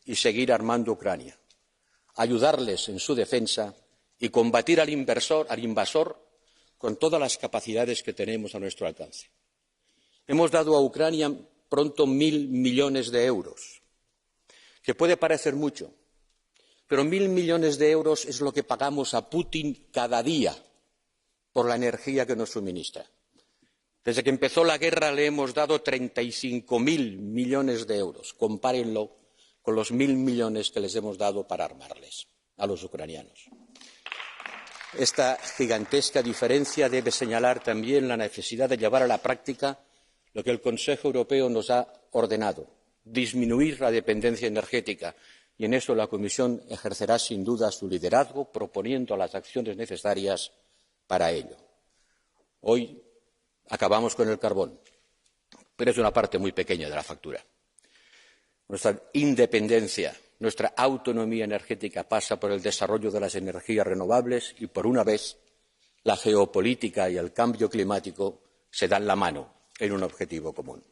y seguir armando a Ucrania, ayudarles en su defensa y combatir al invasor con todas las capacidades que tenemos a nuestro alcance. Hemos dado a Ucrania pronto 1.000 millones de euros, que puede parecer mucho, pero 1.000 millones de euros es lo que pagamos a Putin cada día por la energía que nos suministra. Desde que empezó la guerra le hemos dado 35.000 millones de euros. Compárenlo con los 1.000 millones que les hemos dado para armarles a los ucranianos. Esta gigantesca diferencia debe señalar también la necesidad de llevar a la práctica lo que el Consejo Europeo nos ha ordenado, disminuir la dependencia energética, y en eso la Comisión ejercerá sin duda su liderazgo, proponiendo las acciones necesarias para ello. Hoy acabamos con el carbón, pero es una parte muy pequeña de la factura. Nuestra independencia, nuestra autonomía energética pasa por el desarrollo de las energías renovables y, por una vez, la geopolítica y el cambio climático se dan la mano en un objetivo común.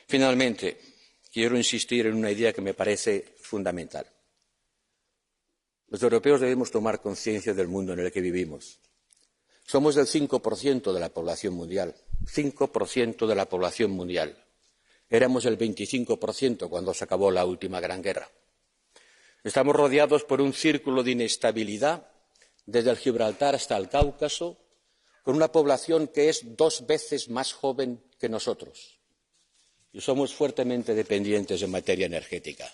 Finalmente, quiero insistir en una idea que me parece fundamental. Los europeos debemos tomar conciencia del mundo en el que vivimos. Somos el 5% de la población mundial, 5% de la población mundial. Éramos el 25% cuando se acabó la última gran guerra. Estamos rodeados por un círculo de inestabilidad, desde el Gibraltar hasta el Cáucaso, con una población que es 2 veces más joven que nosotros. Y somos fuertemente dependientes en materia energética.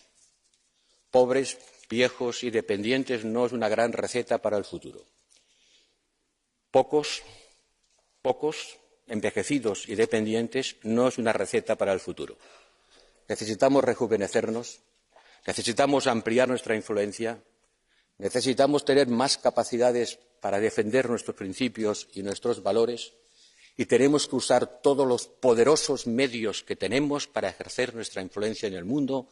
Pobres, viejos y dependientes no es una gran receta para el futuro. Pocos, envejecidos y dependientes no es una receta para el futuro. Necesitamos rejuvenecernos, necesitamos ampliar nuestra influencia, necesitamos tener más capacidades para defender nuestros principios y nuestros valores, y tenemos que usar todos los poderosos medios que tenemos para ejercer nuestra influencia en el mundo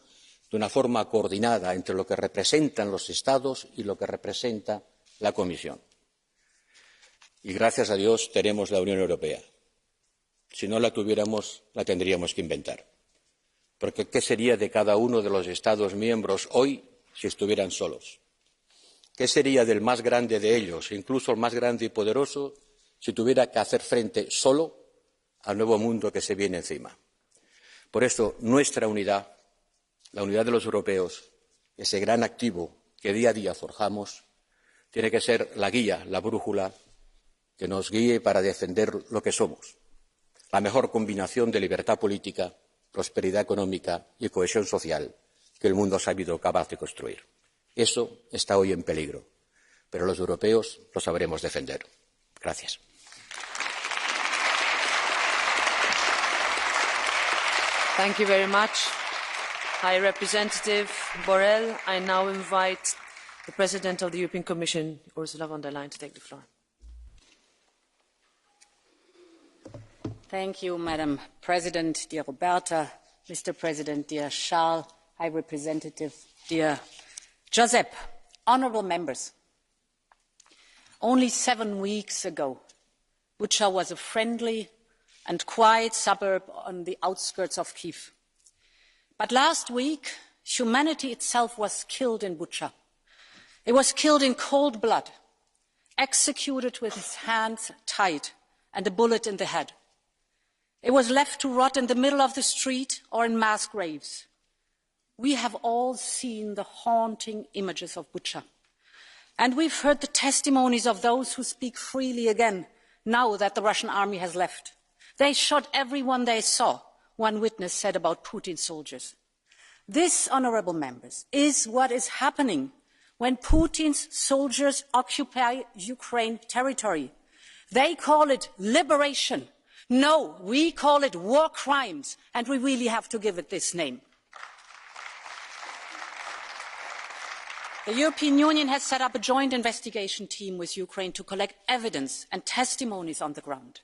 de una forma coordinada entre lo que representan los Estados y lo que representa la Comisión. Y gracias a Dios tenemos la Unión Europea. Si no la tuviéramos, la tendríamos que inventar. Porque ¿qué sería de cada uno de los Estados miembros hoy si estuvieran solos? ¿Qué sería del más grande de ellos, incluso el más grande y poderoso, si tuviera que hacer frente solo al nuevo mundo que se viene encima? Por eso, nuestra unidad, la unidad de los europeos, ese gran activo que día a día forjamos, tiene que ser la guía, la brújula que nos guíe para defender lo que somos, la mejor combinación de libertad política, prosperidad económica y cohesión social que el mundo ha sabido capaz de construir. Eso está hoy en peligro, pero los europeos lo sabremos defender. Gracias. Thank you very much, High Representative Borrell. I now invite the President of the European Commission, Ursula von der Leyen, to take the floor. Thank you, Madam President, dear Roberta, Mr. President, dear Charles, High Representative, dear Josep, honourable members. Only 7 weeks ago, Bucha was a friendly and quiet suburb on the outskirts of Kyiv. But last week, humanity itself was killed in Bucha. It was killed in cold blood, executed with its hands tied and a bullet in the head. It was left to rot in the middle of the street or in mass graves. We have all seen the haunting images of Bucha. And we've heard the testimonies of those who speak freely again, now that the Russian army has left. They shot everyone they saw, one witness said about Putin's soldiers. This, honourable members, is what is happening when Putin's soldiers occupy Ukraine territory. They call it liberation. No, we call it war crimes, and we really have to give it this name. The European Union has set up a joint investigation team with Ukraine to collect evidence and testimonies on the ground.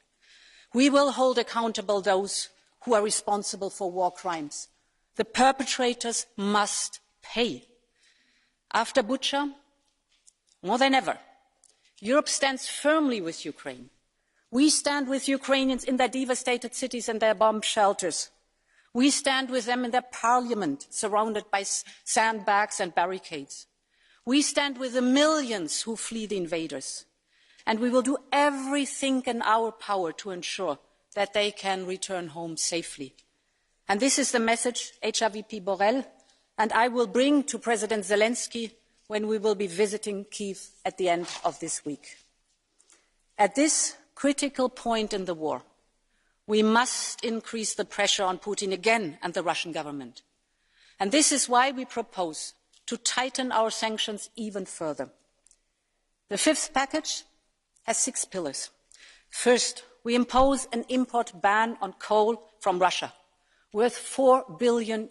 We will hold accountable those who are responsible for war crimes. The perpetrators must pay. After Bucha, more than ever, Europe stands firmly with Ukraine. We stand with Ukrainians in their devastated cities and their bomb shelters. We stand with them in their parliament, surrounded by sandbags and barricades. We stand with the millions who flee the invaders. And we will do everything in our power to ensure that they can return home safely. And this is the message HRVP Borrell and I will bring to President Zelensky when we will be visiting Kyiv at the end of this week. At this critical point in the war, we must increase the pressure on Putin again and the Russian government. And this is why we propose to tighten our sanctions even further. The fifth package has 6 pillars. First, we impose an import ban on coal from Russia, worth €4 billion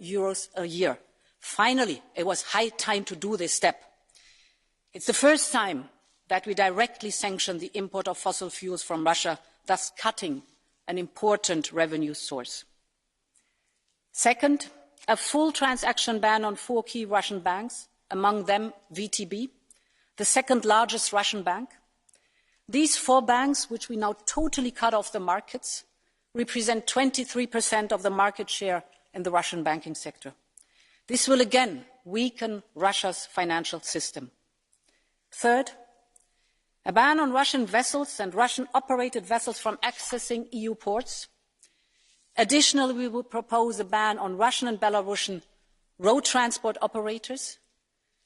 a year. Finally, it was high time to do this step. It's the first time that we directly sanction the import of fossil fuels from Russia, thus cutting an important revenue source. Second, a full transaction ban on 4 key Russian banks, among them VTB, the second largest Russian bank. These 4 banks, which we now totally cut off the markets, represent 23% of the market share in the Russian banking sector. This will again weaken Russia's financial system. Third, a ban on Russian vessels and Russian-operated vessels from accessing EU ports. Additionally, we will propose a ban on Russian and Belarusian road transport operators.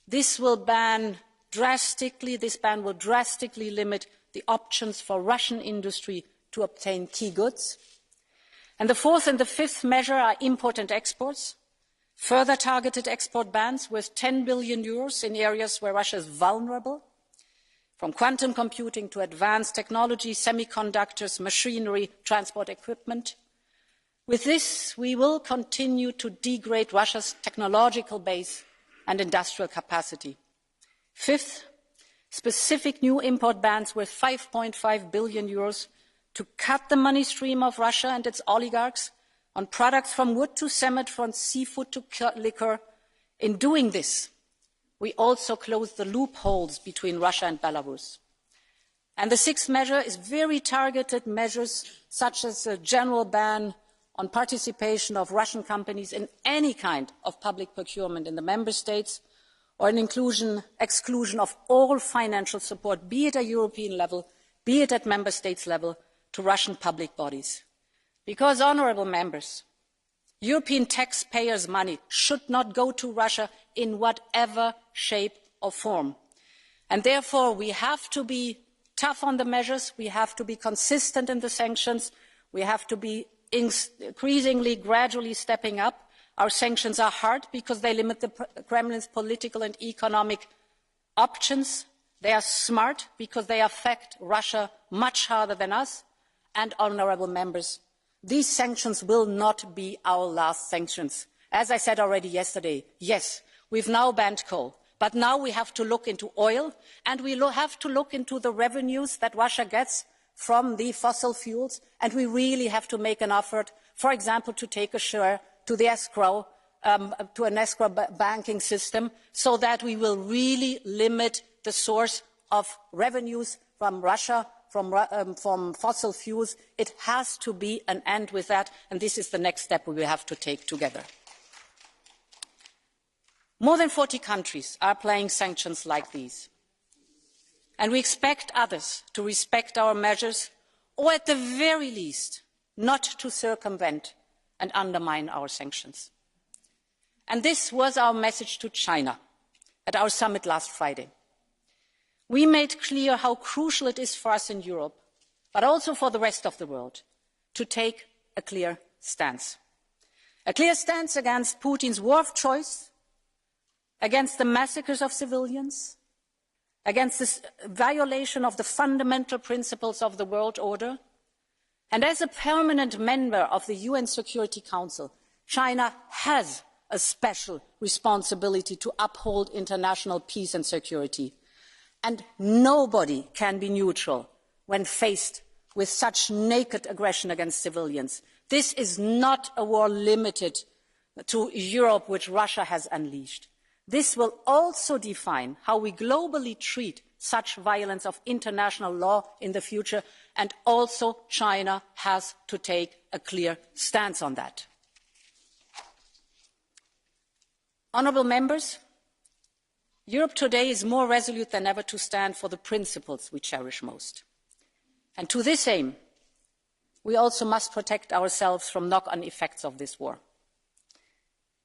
This ban will drastically limit the options for Russian industry to obtain key goods. And the fourth and the fifth measure are import and exports. Further targeted export bans worth €10 billion in areas where Russia is vulnerable, from quantum computing to advanced technology, semiconductors, machinery, transport equipment. With this, we will continue to degrade Russia's technological base and industrial capacity. Fifth, specific new import bans worth €5.5 billion to cut the money stream of Russia and its oligarchs on products from wood to cement, from seafood to liquor. In doing this, we also close the loopholes between Russia and Belarus. And the sixth measure is very targeted measures, such as a general ban on participation of Russian companies in any kind of public procurement in the member states, or an exclusion of all financial support, be it at European level, be it at member states level, to Russian public bodies. Because, honourable members, European taxpayers' money should not go to Russia in whatever shape or form. And therefore, we have to be tough on the measures, we have to be consistent in the sanctions, we have to be increasingly, gradually stepping up. Our sanctions are hard because they limit the Kremlin's political and economic options. They are smart because they affect Russia much harder than us. And, honourable members, these sanctions will not be our last sanctions. As I said already yesterday, yes, we've now banned coal, but now we have to look into oil, and we have to look into the revenues that Russia gets from the fossil fuels, and we really have to make an effort, for example, to take a share to the escrow, to an escrow banking system, so that we will really limit the source of revenues from Russia, from fossil fuels. It has to be an end with that, and this is the next step we will have to take together. More than 40 countries are applying sanctions like these, and we expect others to respect our measures, or at the very least, not to circumvent and undermine our sanctions. And this was our message to China at our summit last Friday. We made clear how crucial it is for us in Europe, but also for the rest of the world, to take a clear stance. A clear stance against Putin's war of choice, against the massacres of civilians, against this violation of the fundamental principles of the world order. And as a permanent member of the UN Security Council, China has a special responsibility to uphold international peace and security. And nobody can be neutral when faced with such naked aggression against civilians. This is not a war limited to Europe, which Russia has unleashed. This will also define how we globally treat such violence of international law in the future, and also China has to take a clear stance on that. Honourable members, Europe today is more resolute than ever to stand for the principles we cherish most. And to this aim, we also must protect ourselves from knock-on effects of this war.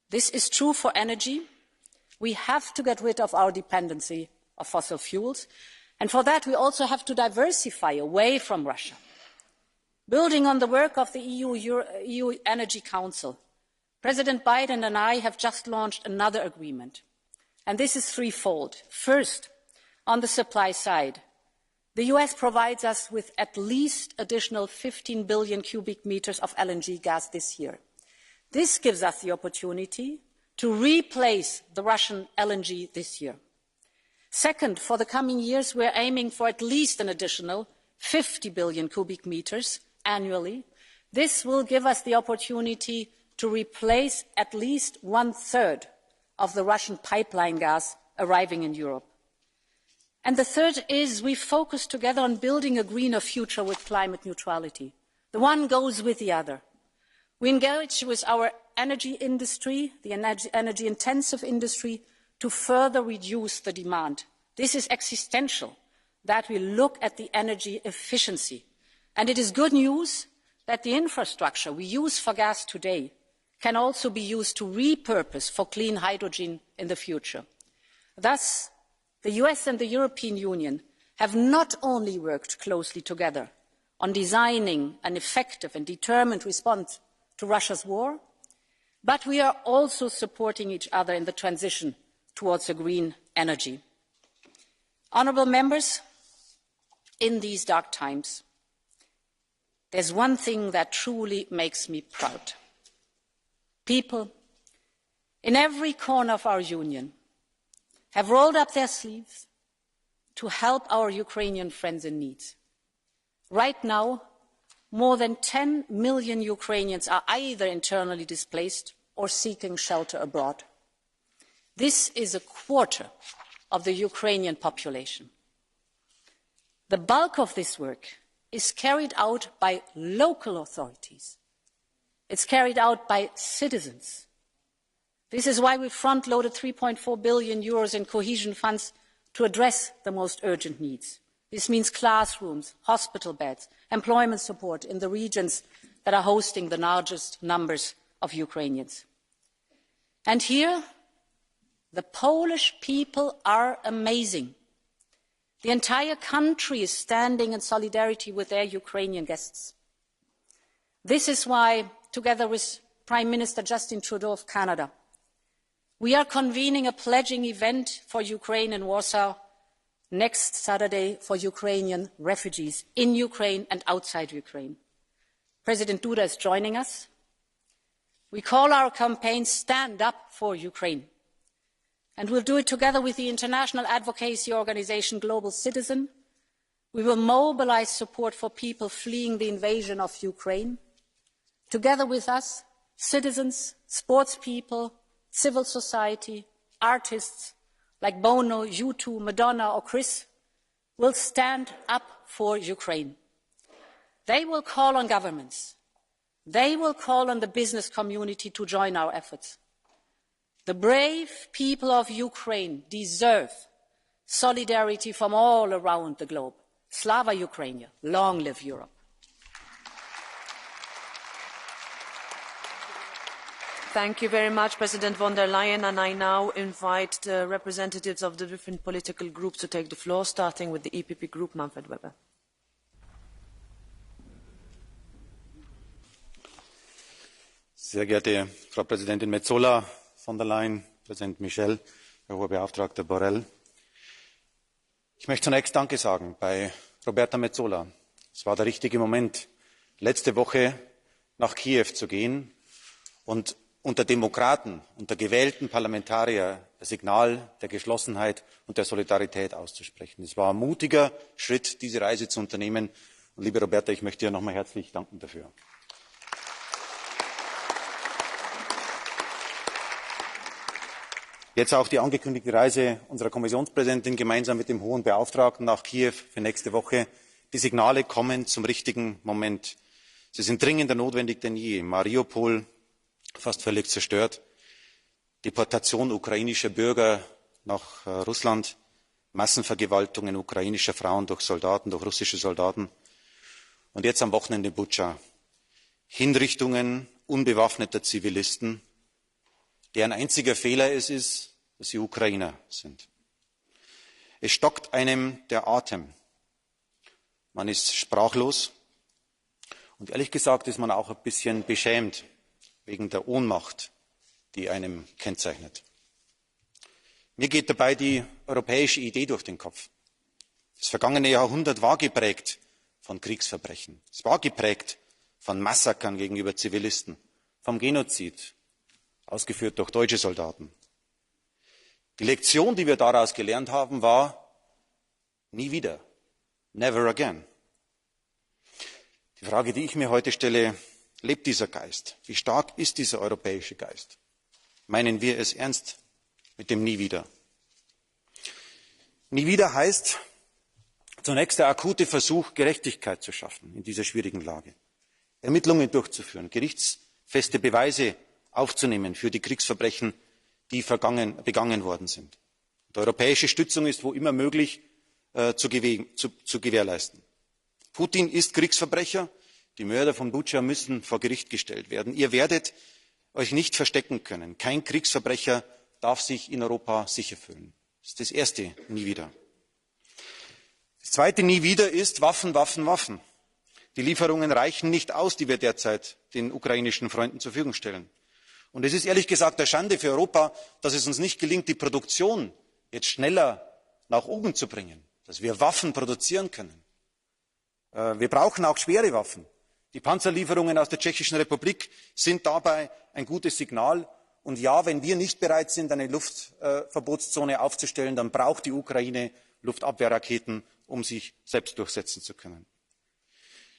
This is true for energy. We have to get rid of our dependency of fossil fuels, and for that we also have to diversify away from Russia. Building on the work of the EU Energy Council, President Biden and I have just launched another agreement, and this is threefold. First, on the supply side, the US provides us with at least additional 15 billion cubic meters of LNG gas this year. This gives us the opportunity to replace the Russian LNG this year. Second, for the coming years, we're aiming for at least an additional 50 billion cubic meters annually. This will give us the opportunity to replace at least 1/3 of the Russian pipeline gas arriving in Europe. And the third is we focus together on building a greener future with climate neutrality. The one goes with the other. We engage with our energy industry, the energy-intensive industry, to further reduce the demand. This is existential, that we look at the energy efficiency. And it is good news that the infrastructure we use for gas today can also be used to repurpose for clean hydrogen in the future. Thus, the US and the European Union have not only worked closely together on designing an effective and determined response to Russia's war, but we are also supporting each other in the transition towards a green energy. Honourable members, in these dark times, there's one thing that truly makes me proud. People in every corner of our union have rolled up their sleeves to help our Ukrainian friends in need. Right now, more than 10 million Ukrainians are either internally displaced or seeking shelter abroad. This is a quarter of the Ukrainian population. The bulk of this work is carried out by local authorities. It's carried out by citizens. This is why we front-loaded 3.4 billion euros in cohesion funds to address the most urgent needs. This means classrooms, hospital beds, employment support in the regions that are hosting the largest numbers of Ukrainians. And here, the Polish people are amazing. The entire country is standing in solidarity with their Ukrainian guests. This is why, together with Prime Minister Justin Trudeau of Canada, we are convening a pledging event for Ukraine in Warsaw next Saturday for Ukrainian refugees in Ukraine and outside Ukraine. President Duda is joining us. We call our campaign Stand Up for Ukraine. And we'll do it together with the international advocacy organisation Global Citizen. We will mobilise support for people fleeing the invasion of Ukraine. Together with us, citizens, sports people, civil society, artists like Bono, U2, Madonna or Chris will stand up for Ukraine. They will call on governments. They will call on the business community to join our efforts. The brave people of Ukraine deserve solidarity from all around the globe. Slava Ukraine, long live Europe. Thank you very much, President von der Leyen. And I now invite the representatives of the different political groups to take the floor, starting with the EPP Group, Manfred Weber. Sehr geehrte Frau Präsidentin Metsola, von der Leyen, Präsident Michel, Herr Hoher Beauftragter Borrell. Ich möchte zunächst Danke sagen bei Roberta Metsola. Es war der richtige Moment, letzte Woche nach Kiew zu gehen und unter Demokraten, unter gewählten Parlamentariern das Signal der Geschlossenheit und der Solidarität auszusprechen. Es war ein mutiger Schritt, diese Reise zu unternehmen. Und liebe Roberta, ich möchte dir noch einmal herzlich danken dafür. Jetzt auch die angekündigte Reise unserer Kommissionspräsidentin gemeinsam mit dem Hohen Beauftragten nach Kiew für nächste Woche. Die Signale kommen zum richtigen Moment. Sie sind dringender notwendig denn je. Mariupol fast völlig zerstört. Deportation ukrainischer Bürger nach Russland, Massenvergewaltigungen ukrainischer Frauen durch Soldaten, durch russische Soldaten. Und jetzt am Wochenende Butscha. Hinrichtungen unbewaffneter Zivilisten, deren einziger Fehler es ist, dass sie Ukrainer sind. Es stockt einem der Atem. Man ist sprachlos. Und ehrlich gesagt ist man auch ein bisschen beschämt wegen der Ohnmacht, die einem kennzeichnet. Mir geht dabei die europäische Idee durch den Kopf. Das vergangene Jahrhundert war geprägt von Kriegsverbrechen. Es war geprägt von Massakern gegenüber Zivilisten, vom Genozid, ausgeführt durch deutsche Soldaten. Die Lektion, die wir daraus gelernt haben, war nie wieder, never again. Die Frage, die ich mir heute stelle, lebt dieser Geist? Wie stark ist dieser europäische Geist? Meinen wir es ernst mit dem Nie wieder? Nie wieder heißt zunächst der akute Versuch, Gerechtigkeit zu schaffen in dieser schwierigen Lage. Ermittlungen durchzuführen, gerichtsfeste Beweise aufzunehmen für die Kriegsverbrechen, die begangen worden sind. Die europäische Stützung ist wo immer möglich zu gewährleisten. Putin ist Kriegsverbrecher. Die Mörder von Butscha müssen vor Gericht gestellt werden. Ihr werdet euch nicht verstecken können. Kein Kriegsverbrecher darf sich in Europa sicher fühlen. Das ist das erste Nie wieder. Das zweite Nie wieder ist Waffen, Waffen, Waffen. Die Lieferungen reichen nicht aus, die wir derzeit den ukrainischen Freunden zur Verfügung stellen. Und es ist ehrlich gesagt eine Schande für Europa, dass es uns nicht gelingt, die Produktion jetzt schneller nach oben zu bringen, dass wir Waffen produzieren können. Wir brauchen auch schwere Waffen. Die Panzerlieferungen aus der Tschechischen Republik sind dabei ein gutes Signal. Und ja, wenn wir nicht bereit sind, eine Luftverbotszone aufzustellen, dann braucht die Ukraine Luftabwehrraketen, um sich selbst durchsetzen zu können.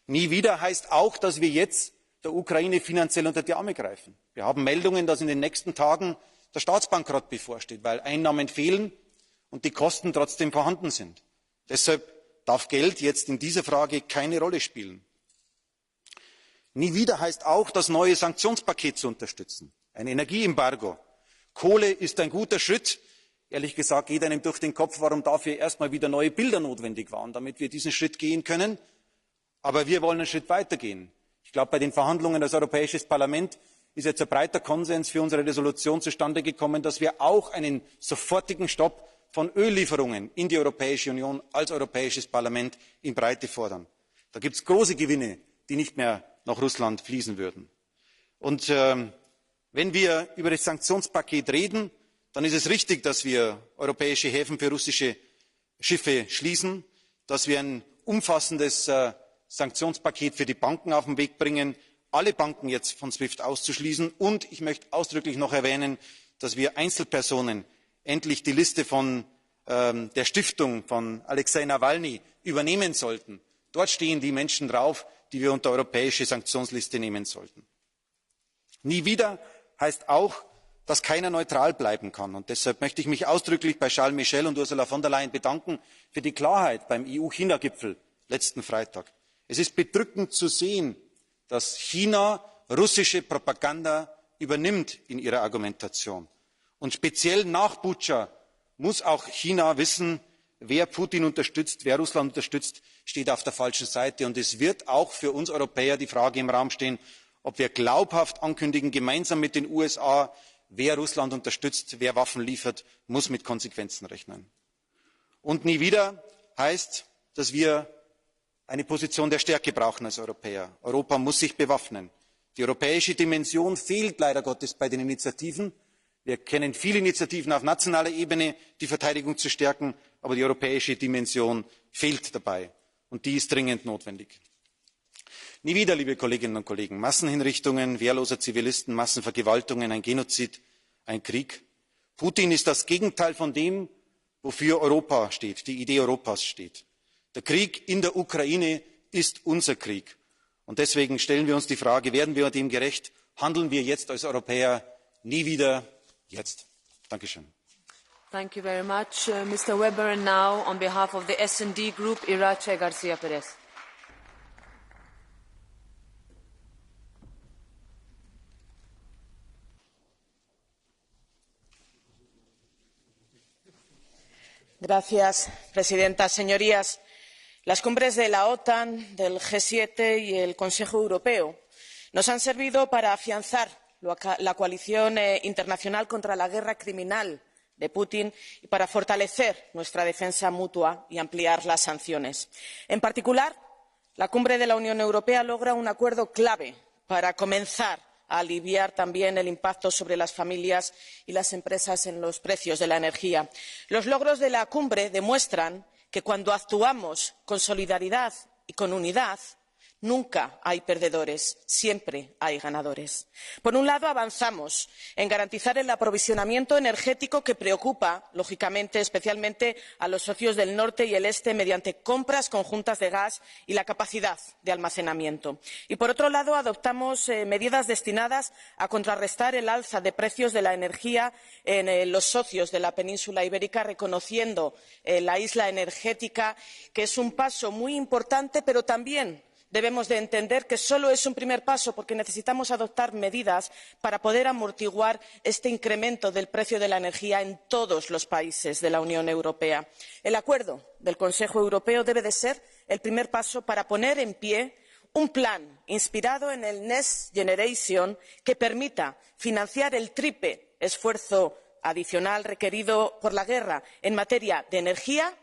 Nie wieder heißt auch, dass wir jetzt der Ukraine finanziell unter die Arme greifen. Wir haben Meldungen, dass in den nächsten Tagen der Staatsbankrott bevorsteht, weil Einnahmen fehlen und die Kosten trotzdem vorhanden sind. Deshalb darf Geld jetzt in dieser Frage keine Rolle spielen. Nie wieder heißt auch, das neue Sanktionspaket zu unterstützen. Ein Energieembargo. Kohle ist ein guter Schritt. Ehrlich gesagt geht einem durch den Kopf, warum dafür erst mal wieder neue Bilder notwendig waren, damit wir diesen Schritt gehen können. Aber wir wollen einen Schritt weitergehen. Ich glaube, bei den Verhandlungen als Europäisches Parlament ist jetzt ein breiter Konsens für unsere Entschließung zustande gekommen, dass wir auch einen sofortigen Stopp von Öllieferungen in die Europäische Union als Europäisches Parlament in Breite fordern. Da gibt es große Gewinne, die nicht mehr nach Russland fließen würden. Und wenn wir über das Sanktionspaket reden, dann ist es richtig, dass wir europäische Häfen für russische Schiffe schließen, dass wir ein umfassendes Sanktionspaket für die Banken auf den Weg bringen, alle Banken jetzt von SWIFT auszuschließen. Und ich möchte ausdrücklich noch erwähnen, dass wir Einzelpersonen endlich die Liste von der Stiftung von Alexei Nawalny übernehmen sollten. Dort stehen die Menschen drauf, die wir unter europäische Sanktionsliste nehmen sollten. Nie wieder heißt auch, dass keiner neutral bleiben kann. Und deshalb möchte ich mich ausdrücklich bei Charles Michel und Ursula von der Leyen bedanken für die Klarheit beim EU-China-Gipfel letzten Freitag. Es ist bedrückend zu sehen, dass China russische Propaganda übernimmt in ihrer Argumentation. Und speziell nach Butscha muss auch China wissen, wer Putin unterstützt, wer Russland unterstützt, steht auf der falschen Seite. Und es wird auch für uns Europäer die Frage im Raum stehen, ob wir glaubhaft ankündigen, gemeinsam mit den USA, wer Russland unterstützt, wer Waffen liefert, muss mit Konsequenzen rechnen. Und nie wieder heißt, dass wir eine Position der Stärke brauchen als Europäer. Europa muss sich bewaffnen. Die europäische Dimension fehlt leider Gottes bei den Initiativen. Wir kennen viele Initiativen auf nationaler Ebene, die Verteidigung zu stärken, aber die europäische Dimension fehlt dabei. Und die ist dringend notwendig. Nie wieder, liebe Kolleginnen und Kollegen, Massenhinrichtungen wehrloser Zivilisten, Massenvergewaltigungen, ein Genozid, ein Krieg. Putin ist das Gegenteil von dem, wofür Europa steht, die Idee Europas steht. Der Krieg in der Ukraine ist unser Krieg. Und deswegen stellen wir uns die Frage, werden wir dem gerecht? Handeln wir jetzt als Europäer nie wieder jetzt? Dankeschön. Thank you very much, Mr. Weber. And now, on behalf of the S&D Group, Irache Garcia Perez. Señora presidenta, señorías, las cumbres de la OTAN, del G7 y el Consejo Europeo nos han servido para afianzar la coalición internacional contra la guerra criminal de Putin y para fortalecer nuestra defensa mutua y ampliar las sanciones. En particular, la cumbre de la Unión Europea logra un acuerdo clave para comenzar a aliviar también el impacto sobre las familias y las empresas en los precios de la energía. Los logros de la cumbre demuestran que cuando actuamos con solidaridad y con unidad, nunca hay perdedores, siempre hay ganadores. Por un lado, avanzamos en garantizar el aprovisionamiento energético que preocupa, lógicamente, especialmente a los socios del norte y el este mediante compras conjuntas de gas y la capacidad de almacenamiento. Y, por otro lado, adoptamos medidas destinadas a contrarrestar el alza de precios de la energía en los socios de la península ibérica, reconociendo la isla energética, que es un paso muy importante, pero también debemos entender que solo es un primer paso, porque necesitamos adoptar medidas para poder amortiguar este incremento del precio de la energía en todos los países de la Unión Europea. El acuerdo del Consejo Europeo debe ser el primer paso para poner en pie un plan inspirado en el Next Generation que permita financiar el triple esfuerzo adicional requerido por la guerra en materia de energía,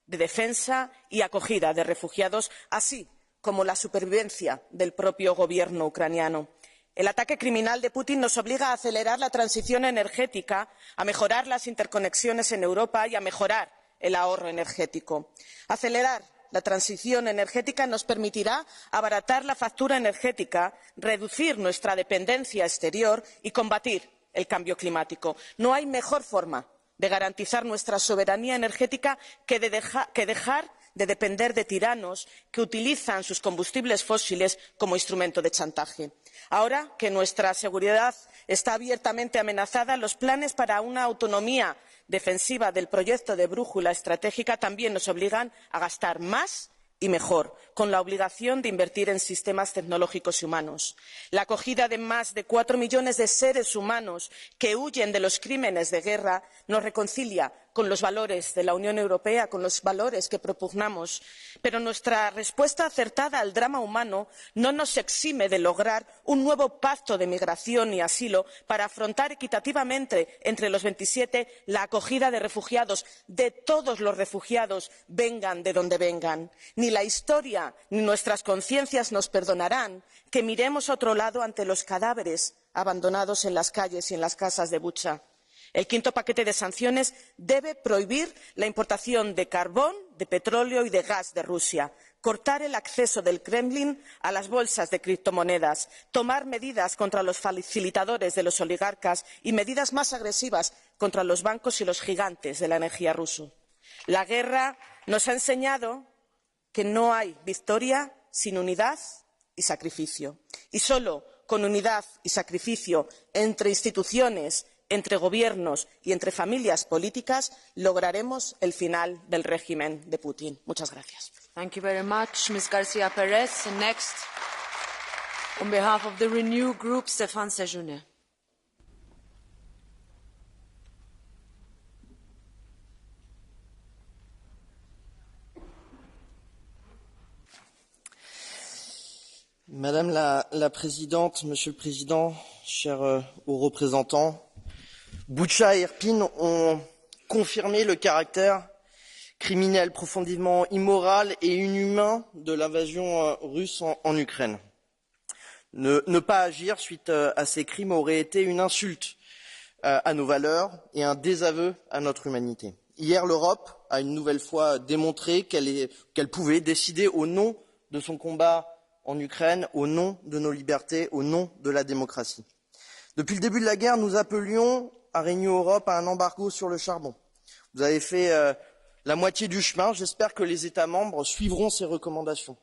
de defensa y acogida de refugiados, así como la supervivencia del propio gobierno ucraniano. El ataque criminal de Putin nos obliga a acelerar la transición energética, a mejorar las interconexiones en Europa y a mejorar el ahorro energético. Acelerar la transición energética nos permitirá abaratar la factura energética, reducir nuestra dependencia exterior y combatir el cambio climático. No hay mejor forma de garantizar nuestra soberanía energética que dejar de depender de tiranos que utilizan sus combustibles fósiles como instrumento de chantaje. Ahora que nuestra seguridad está abiertamente amenazada, los planes para una autonomía defensiva del proyecto de brújula estratégica también nos obligan a gastar más y mejor, con la obligación de invertir en sistemas tecnológicos y humanos. La acogida de más de 4 millones de seres humanos que huyen de los crímenes de guerra nos reconcilia con los valores de la Unión Europea, con los valores que propugnamos. Pero nuestra respuesta acertada al drama humano no nos exime de lograr un nuevo pacto de migración y asilo para afrontar equitativamente entre los 27 la acogida de refugiados, de todos los refugiados, vengan de donde vengan. Ni la historia ni nuestras conciencias nos perdonarán que miremos a otro lado ante los cadáveres abandonados en las calles y en las casas de Bucha. El quinto paquete de sanciones debe prohibir la importación de carbón, de petróleo y de gas de Rusia, cortar el acceso del Kremlin a las bolsas de criptomonedas, tomar medidas contra los facilitadores de los oligarcas y medidas más agresivas contra los bancos y los gigantes de la energía rusos. La guerra nos ha enseñado que no hay victoria sin unidad y sacrificio. Y solo con unidad y sacrificio entre instituciones, entre gobiernos y entre familias políticas lograremos el final del régimen de Putin. Muchas gracias. Thank you very much, Ms. Garcia Perez. And next, on behalf of the Renew Group, Stéphane Séjourné. Madame la Présidente, Monsieur le Président, chers hauts représentants, Boutcha et Irpin ont confirmé le caractère criminel, profondément immoral et inhumain de l'invasion russe en Ukraine. Ne pas agir suite à ces crimes aurait été une insulte à nos valeurs et un désaveu à notre humanité. Hier, l'Europe a une nouvelle fois démontré qu'elle pouvait décider au nom de son combat en Ukraine, au nom de nos libertés, au nom de la démocratie. Depuis le début de la guerre, nous appelions à Renew Europe à un embargo sur le charbon. Vous avez fait la moitié du chemin. J'espère que les États membres suivront ces recommandations.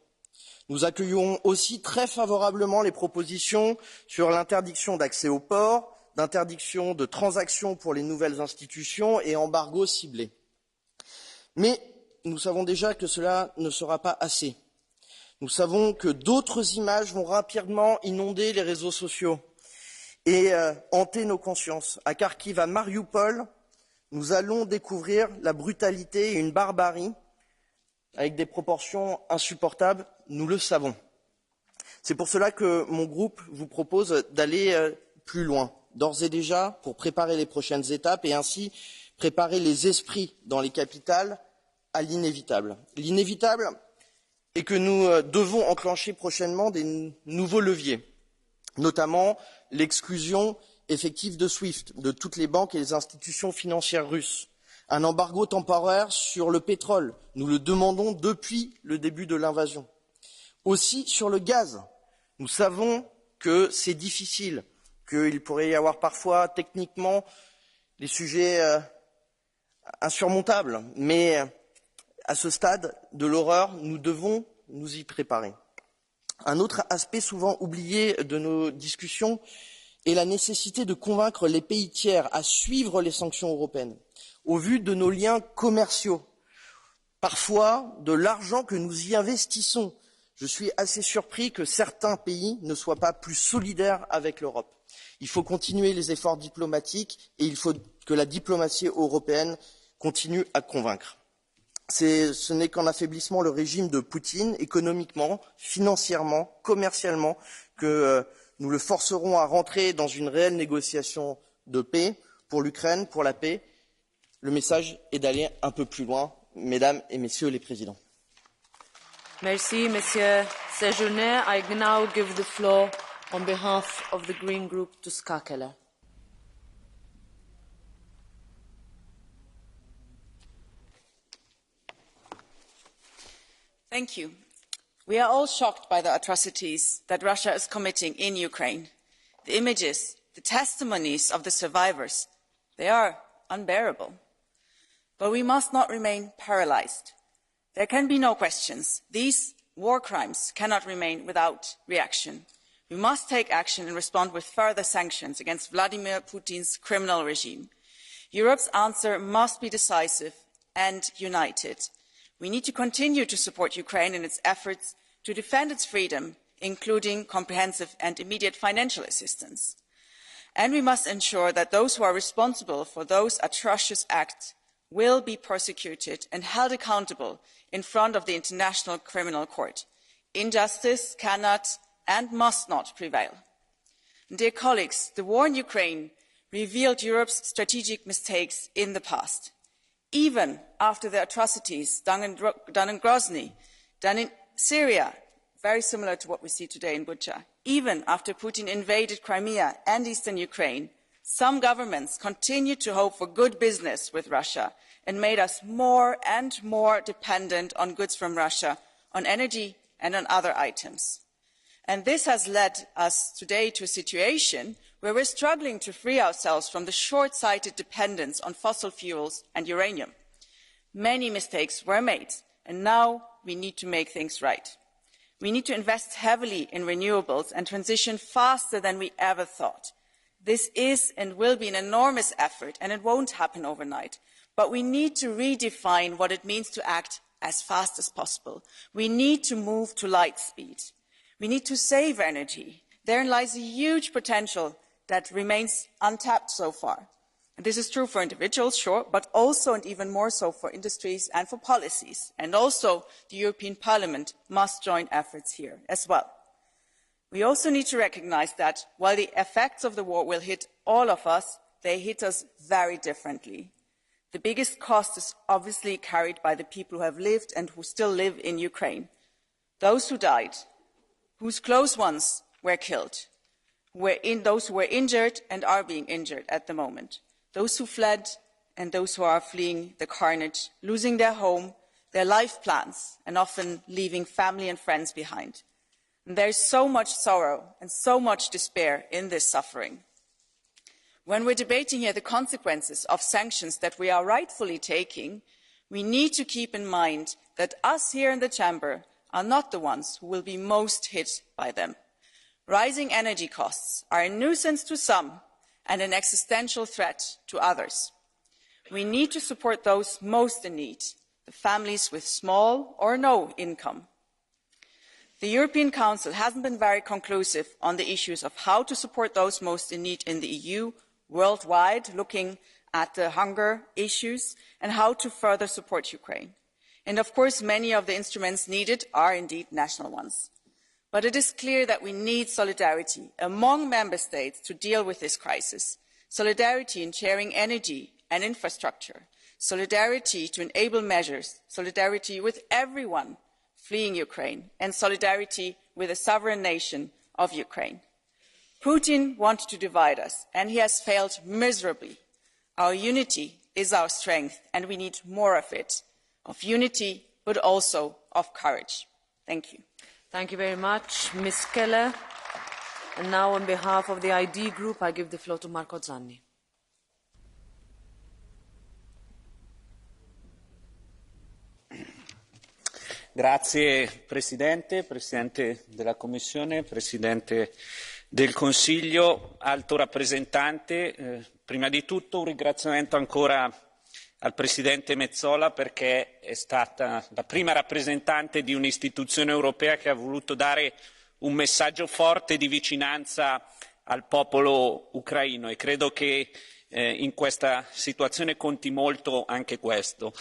Nous accueillons aussi très favorablement les propositions sur l'interdiction d'accès aux ports, d'interdiction de transactions pour les nouvelles institutions et embargo ciblé. Mais nous savons déjà que cela ne sera pas assez. Nous savons que d'autres images vont rapidement inonder les réseaux sociaux et hanter nos consciences. À Kharkiv, à Mariupol, nous allons découvrir la brutalité et une barbarie avec des proportions insupportables, nous le savons. C'est pour cela que mon groupe vous propose d'aller plus loin, d'ores et déjà, pour préparer les prochaines étapes et ainsi préparer les esprits dans les capitales à l'inévitable. L'inévitable est que nous devons enclencher prochainement des nouveaux leviers, notamment l'exclusion effective de SWIFT, de toutes les banques et les institutions financières russes, un embargo temporaire sur le pétrole, nous le demandons depuis le début de l'invasion. Aussi sur le gaz, nous savons que c'est difficile, qu'il pourrait y avoir parfois techniquement des sujets insurmontables, mais à ce stade de l'horreur, nous devons nous y préparer. Un autre aspect souvent oublié de nos discussions est la nécessité de convaincre les pays tiers à suivre les sanctions européennes, au vu de nos liens commerciaux, parfois de l'argent que nous y investissons. Je suis assez surpris que certains pays ne soient pas plus solidaires avec l'Europe. Il faut continuer les efforts diplomatiques et il faut que la diplomatie européenne continue à convaincre. Ce n'est qu'en affaiblissant le régime de Poutine, économiquement, financièrement, commercialement, que nous le forcerons à rentrer dans une réelle négociation de paix pour l'Ukraine, pour la paix. Le message est d'aller un peu plus loin, mesdames et messieurs les présidents. Merci, Monsieur Sejourné. I now give the floor on behalf of the Green Group to Ska Keller. Thank you. We are all shocked by the atrocities that Russia is committing in Ukraine. The images, the testimonies of the survivors, they are unbearable. But we must not remain paralyzed. There can be no questions. These war crimes cannot remain without reaction. We must take action and respond with further sanctions against Vladimir Putin's criminal regime. Europe's answer must be decisive and united. We need to continue to support Ukraine in its efforts to defend its freedom, including comprehensive and immediate financial assistance. And we must ensure that those who are responsible for those atrocious acts will be prosecuted and held accountable in front of the International Criminal Court. Injustice cannot and must not prevail. Dear colleagues, the war in Ukraine revealed Europe's strategic mistakes in the past. Even after the atrocities done in Grozny, done in Syria, very similar to what we see today in Bucha, even after Putin invaded Crimea and eastern Ukraine, some governments continued to hope for good business with Russia and made us more and more dependent on goods from Russia, on energy and on other items. And this has led us today to a situation where we're struggling to free ourselves from the short-sighted dependence on fossil fuels and uranium. Many mistakes were made, and now we need to make things right. We need to invest heavily in renewables and transition faster than we ever thought. This is and will be an enormous effort, and it won't happen overnight. But we need to redefine what it means to act as fast as possible. We need to move to light speed. We need to save energy. Therein lies a huge potential that remains untapped so far. And this is true for individuals, sure, but also and even more so for industries and for policies. And also the European Parliament must join efforts here as well. We also need to recognise that while the effects of the war will hit all of us, they hit us very differently. The biggest cost is obviously carried by the people who have lived and who still live in Ukraine. Those who died, whose close ones were killed, those who were injured and are being injured at the moment, those who fled and those who are fleeing the carnage, losing their home, their life plans, and often leaving family and friends behind. And there is so much sorrow and so much despair in this suffering. When we're debating here the consequences of sanctions that we are rightfully taking, we need to keep in mind that us here in the chamber are not the ones who will be most hit by them. Rising energy costs are a nuisance to some and an existential threat to others. We need to support those most in need, the families with small or no income. The European Council hasn't been very conclusive on the issues of how to support those most in need in the EU, worldwide, looking at the hunger issues and how to further support Ukraine. And of course, many of the instruments needed are indeed national ones. But it is clear that we need solidarity among member states to deal with this crisis. Solidarity in sharing energy and infrastructure. Solidarity to enable measures. Solidarity with everyone fleeing Ukraine. And solidarity with the sovereign nation of Ukraine. Putin wants to divide us, and he has failed miserably. Our unity is our strength, and we need more of it. Of unity, but also of courage. Thank you. Thank you very much, Ms. Keller. And now, on behalf of the ID Group, I give the floor to Marco Zanni. Grazie Presidente, Presidente della Commissione, Presidente del Consiglio, Alto Rappresentante. Prima di tutto un ringraziamento ancora al Presidente Metsola perché è stata la prima rappresentante di un'istituzione europea che ha voluto dare un messaggio forte di vicinanza al popolo ucraino e credo che in questa situazione conti molto anche questo.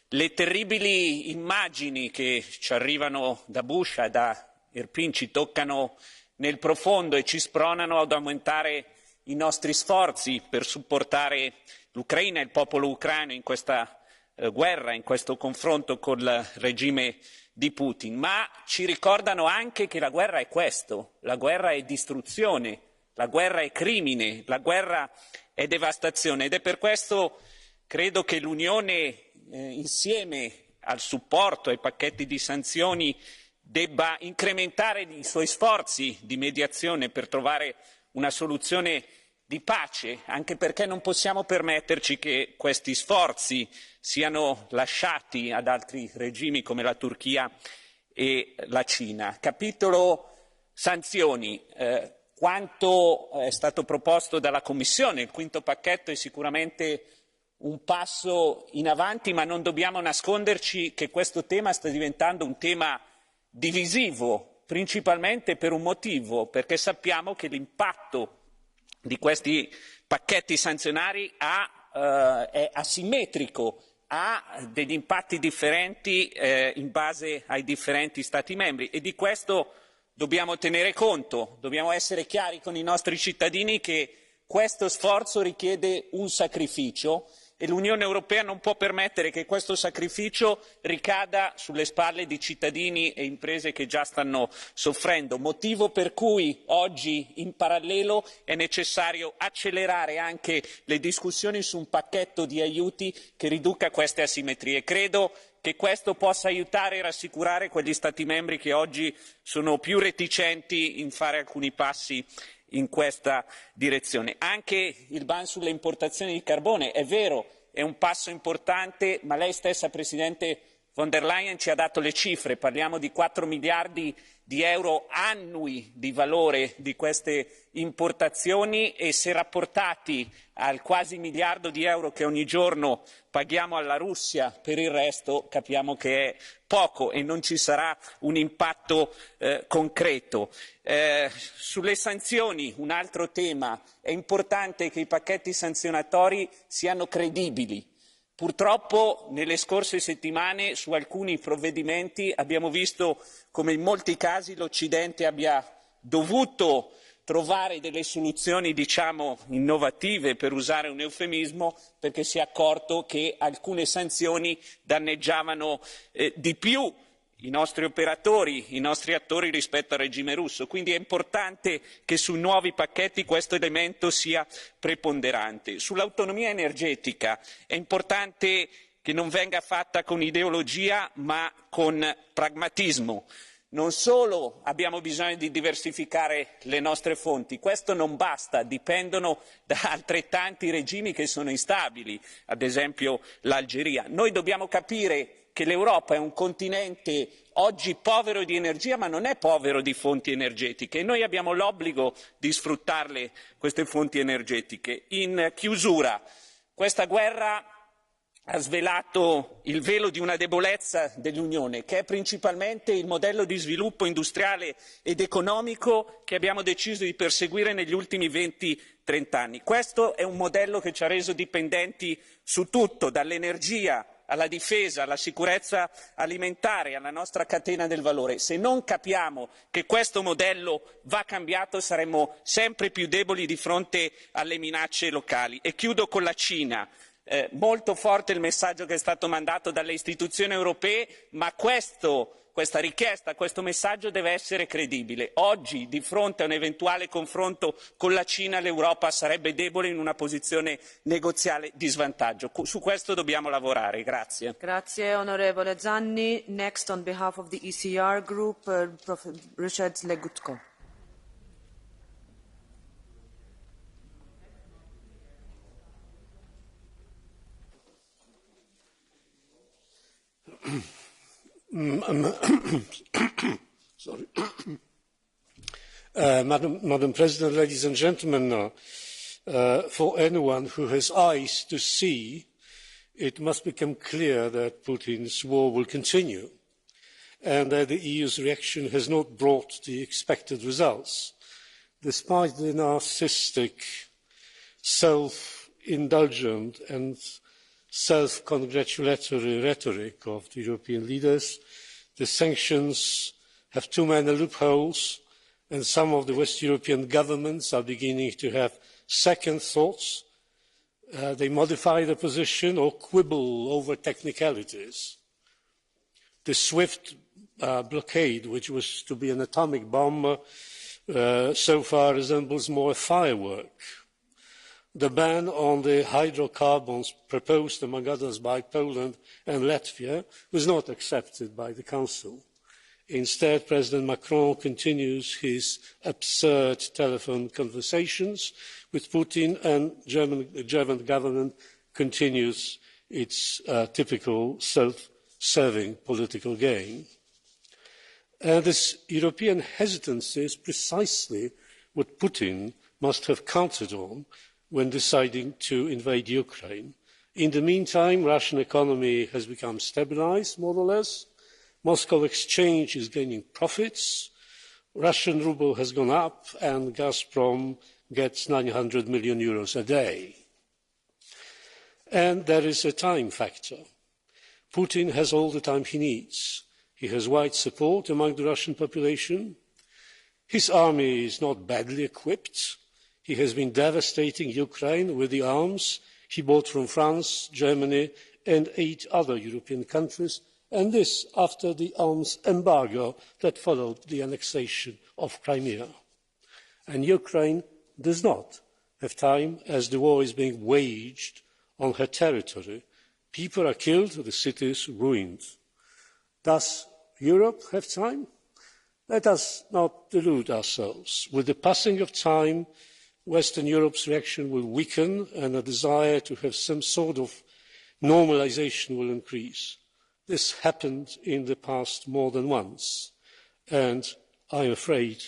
Le terribili immagini che ci arrivano da Buscia e da Irpin ci toccano nel profondo e ci spronano ad aumentare i nostri sforzi per supportare l'Ucraina e il popolo ucraino in questa guerra, in questo confronto con il regime di Putin. Ma ci ricordano anche che la guerra è questo, la guerra è distruzione, la guerra è crimine, la guerra è devastazione ed è per questo credo che l'Unione insieme al supporto ai pacchetti di sanzioni debba incrementare i suoi sforzi di mediazione per trovare una soluzione di pace, anche perché non possiamo permetterci che questi sforzi siano lasciati ad altri regimi come la Turchia e la Cina. Capitolo sanzioni. Quanto è stato proposto dalla Commissione, il quinto pacchetto è sicuramente un passo in avanti, ma non dobbiamo nasconderci che questo tema sta diventando un tema divisivo, principalmente per un motivo, perché sappiamo che l'impatto di questi pacchetti sanzionari è asimmetrico, ha degli impatti differenti in base ai differenti Stati membri e di questo dobbiamo tenere conto, dobbiamo essere chiari con i nostri cittadini che questo sforzo richiede un sacrificio e l'Unione Europea non può permettere che questo sacrificio ricada sulle spalle di cittadini e imprese che già stanno soffrendo, motivo per cui oggi in parallelo è necessario accelerare anche le discussioni su un pacchetto di aiuti che riduca queste asimmetrie. Credo che questo possa aiutare e rassicurare quegli Stati membri che oggi sono più reticenti in fare alcuni passi in questa direzione. Anche il ban sulle importazioni di carbone, è vero, è un passo importante, ma lei stessa, Presidente von der Leyen, ci ha dato le cifre, parliamo di 4 miliardi di euro annui di valore di queste importazioni e se rapportati al quasi miliardo di euro che ogni giorno paghiamo alla Russia per il resto capiamo che è poco e non ci sarà un impatto concreto. Sulle sanzioni, un altro tema, è importante che i pacchetti sanzionatori siano credibili. Purtroppo nelle scorse settimane su alcuni provvedimenti abbiamo visto come in molti casi l'Occidente abbia dovuto trovare delle soluzioni, diciamo, innovative, per usare un eufemismo, perché si è accorto che alcune sanzioni danneggiavano di più i nostri operatori, i nostri attori rispetto al regime russo. Quindi è importante che sui nuovi pacchetti questo elemento sia preponderante. Sull'autonomia energetica è importante che non venga fatta con ideologia ma con pragmatismo. Non solo abbiamo bisogno di diversificare le nostre fonti, questo non basta, dipendono da altrettanti regimi che sono instabili, ad esempio l'Algeria. Noi dobbiamo capire che l'Europa è un continente oggi povero di energia, ma non è povero di fonti energetiche e noi abbiamo l'obbligo di sfruttarle queste fonti energetiche. In chiusura, questa guerra ha svelato il velo di una debolezza dell'Unione, che è principalmente il modello di sviluppo industriale ed economico che abbiamo deciso di perseguire negli ultimi 20-30 anni. Questo è un modello che ci ha reso dipendenti su tutto, dall'energia alla difesa, alla sicurezza alimentare, alla nostra catena del valore. Se non capiamo che questo modello va cambiato, saremo sempre più deboli di fronte alle minacce locali. E chiudo con la Cina. Molto forte il messaggio che è stato mandato dalle istituzioni europee, ma questa richiesta, questo messaggio deve essere credibile. Oggi, di fronte a un eventuale confronto con la Cina, l'Europa sarebbe debole in una posizione negoziale di svantaggio. Su questo dobbiamo lavorare. Grazie. Grazie onorevole Zanni. Next on behalf of the ECR group, Richard Legutko. Sorry. Madam President, ladies and gentlemen, for anyone who has eyes to see, it must become clear that Putin's war will continue and that the EU's reaction has not brought the expected results. Despite the narcissistic, self-indulgent and self-congratulatory rhetoric of the European leaders, the sanctions have too many loopholes, and some of the West European governments are beginning to have second thoughts. They modify their position or quibble over technicalities. The SWIFT blockade, which was to be an atomic bomb, so far resembles more a firework. The ban on the hydrocarbons proposed, among others, by Poland and Latvia was not accepted by the Council. Instead, President Macron continues his absurd telephone conversations with Putin, and the German government continues its typical self-serving political game. This European hesitancy is precisely what Putin must have counted on when deciding to invade Ukraine. In the meantime, Russian economy has become stabilised, more or less. Moscow exchange is gaining profits. Russian ruble has gone up, and Gazprom gets 900 million euros a day. And there is a time factor. Putin has all the time he needs. He has wide support among the Russian population. His army is not badly equipped. He has been devastating Ukraine with the arms he bought from France, Germany and 8 other European countries, and this after the arms embargo that followed the annexation of Crimea. And Ukraine does not have time, as the war is being waged on her territory. People are killed, the cities ruined. Does Europe have time? Let us not delude ourselves. With the passing of time, Western Europe's reaction will weaken and a desire to have some sort of normalisation will increase. This happened in the past more than once, and I am afraid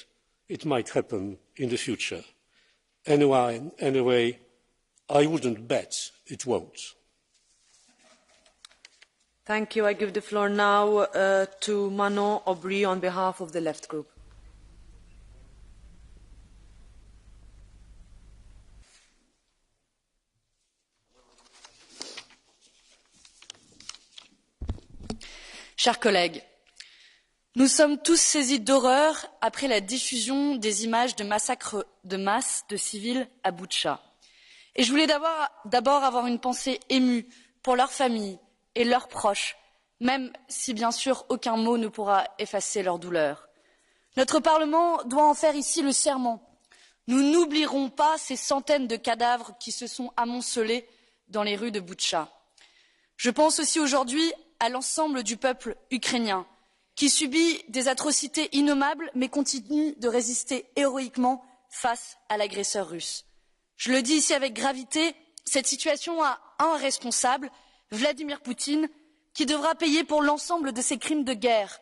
it might happen in the future. Anyway, I wouldn't bet it won't. Thank you. I give the floor now to Manon Aubry on behalf of the Left Group. Chers collègues, nous sommes tous saisis d'horreur après la diffusion des images de massacres de masse de civils à Boutcha. Et je voulais d'abord avoir une pensée émue pour leurs familles et leurs proches, même si bien sûr aucun mot ne pourra effacer leur douleur. Notre Parlement doit en faire ici le serment. Nous n'oublierons pas ces centaines de cadavres qui se sont amoncelés dans les rues de Boutcha. Je pense aussi aujourd'hui à l'ensemble du peuple ukrainien qui subit des atrocités innommables mais continue de résister héroïquement face à l'agresseur russe. Je le dis ici avec gravité, cette situation a un responsable, Vladimir Poutine, qui devra payer pour l'ensemble de ses crimes de guerre,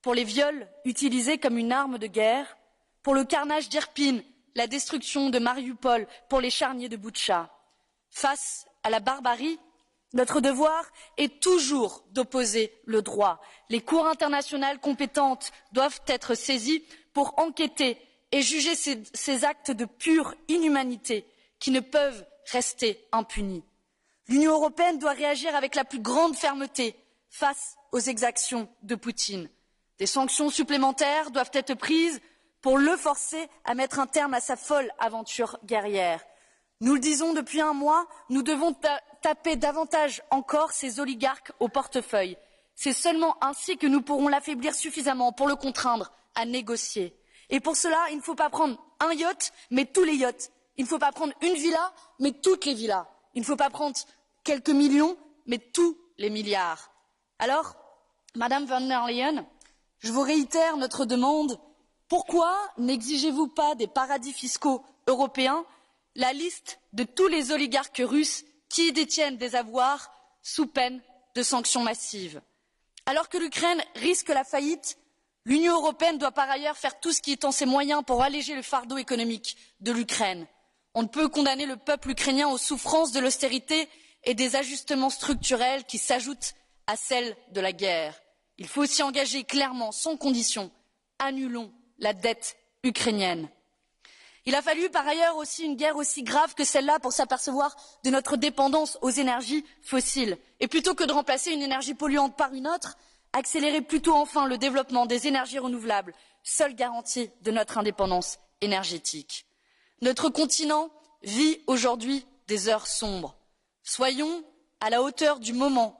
pour les viols utilisés comme une arme de guerre, pour le carnage d'Irpin, la destruction de Mariupol, pour les charniers de Boutcha. Face à la barbarie, Notre devoir est toujours d'opposer le droit. Les cours internationales compétentes doivent être saisies pour enquêter et juger ces actes de pure inhumanité qui ne peuvent rester impunis. L'Union européenne doit réagir avec la plus grande fermeté face aux exactions de Poutine. Des sanctions supplémentaires doivent être prises pour le forcer à mettre un terme à sa folle aventure guerrière. Nous le disons depuis un mois, nous devons taper davantage encore ces oligarques au portefeuille. C'est seulement ainsi que nous pourrons l'affaiblir suffisamment pour le contraindre à négocier. Et pour cela, il ne faut pas prendre un yacht, mais tous les yachts. Il ne faut pas prendre une villa, mais toutes les villas. Il ne faut pas prendre quelques millions, mais tous les milliards. Alors, Madame von der Leyen, je vous réitère notre demande. Pourquoi n'exigez-vous pas des paradis fiscaux européens la liste de tous les oligarques russes qui y détiennent des avoirs sous peine de sanctions massives? Alors que l'Ukraine risque la faillite, l'Union européenne doit par ailleurs faire tout ce qui est en ses moyens pour alléger le fardeau économique de l'Ukraine. On ne peut condamner le peuple ukrainien aux souffrances de l'austérité et des ajustements structurels qui s'ajoutent à celles de la guerre. Il faut s'y engager clairement, sans condition. Annulons la dette ukrainienne. Il a fallu par ailleurs aussi une guerre aussi grave que celle-là pour s'apercevoir de notre dépendance aux énergies fossiles. Et plutôt que de remplacer une énergie polluante par une autre, accélérer plutôt enfin le développement des énergies renouvelables, seule garantie de notre indépendance énergétique. Notre continent vit aujourd'hui des heures sombres. Soyons à la hauteur du moment,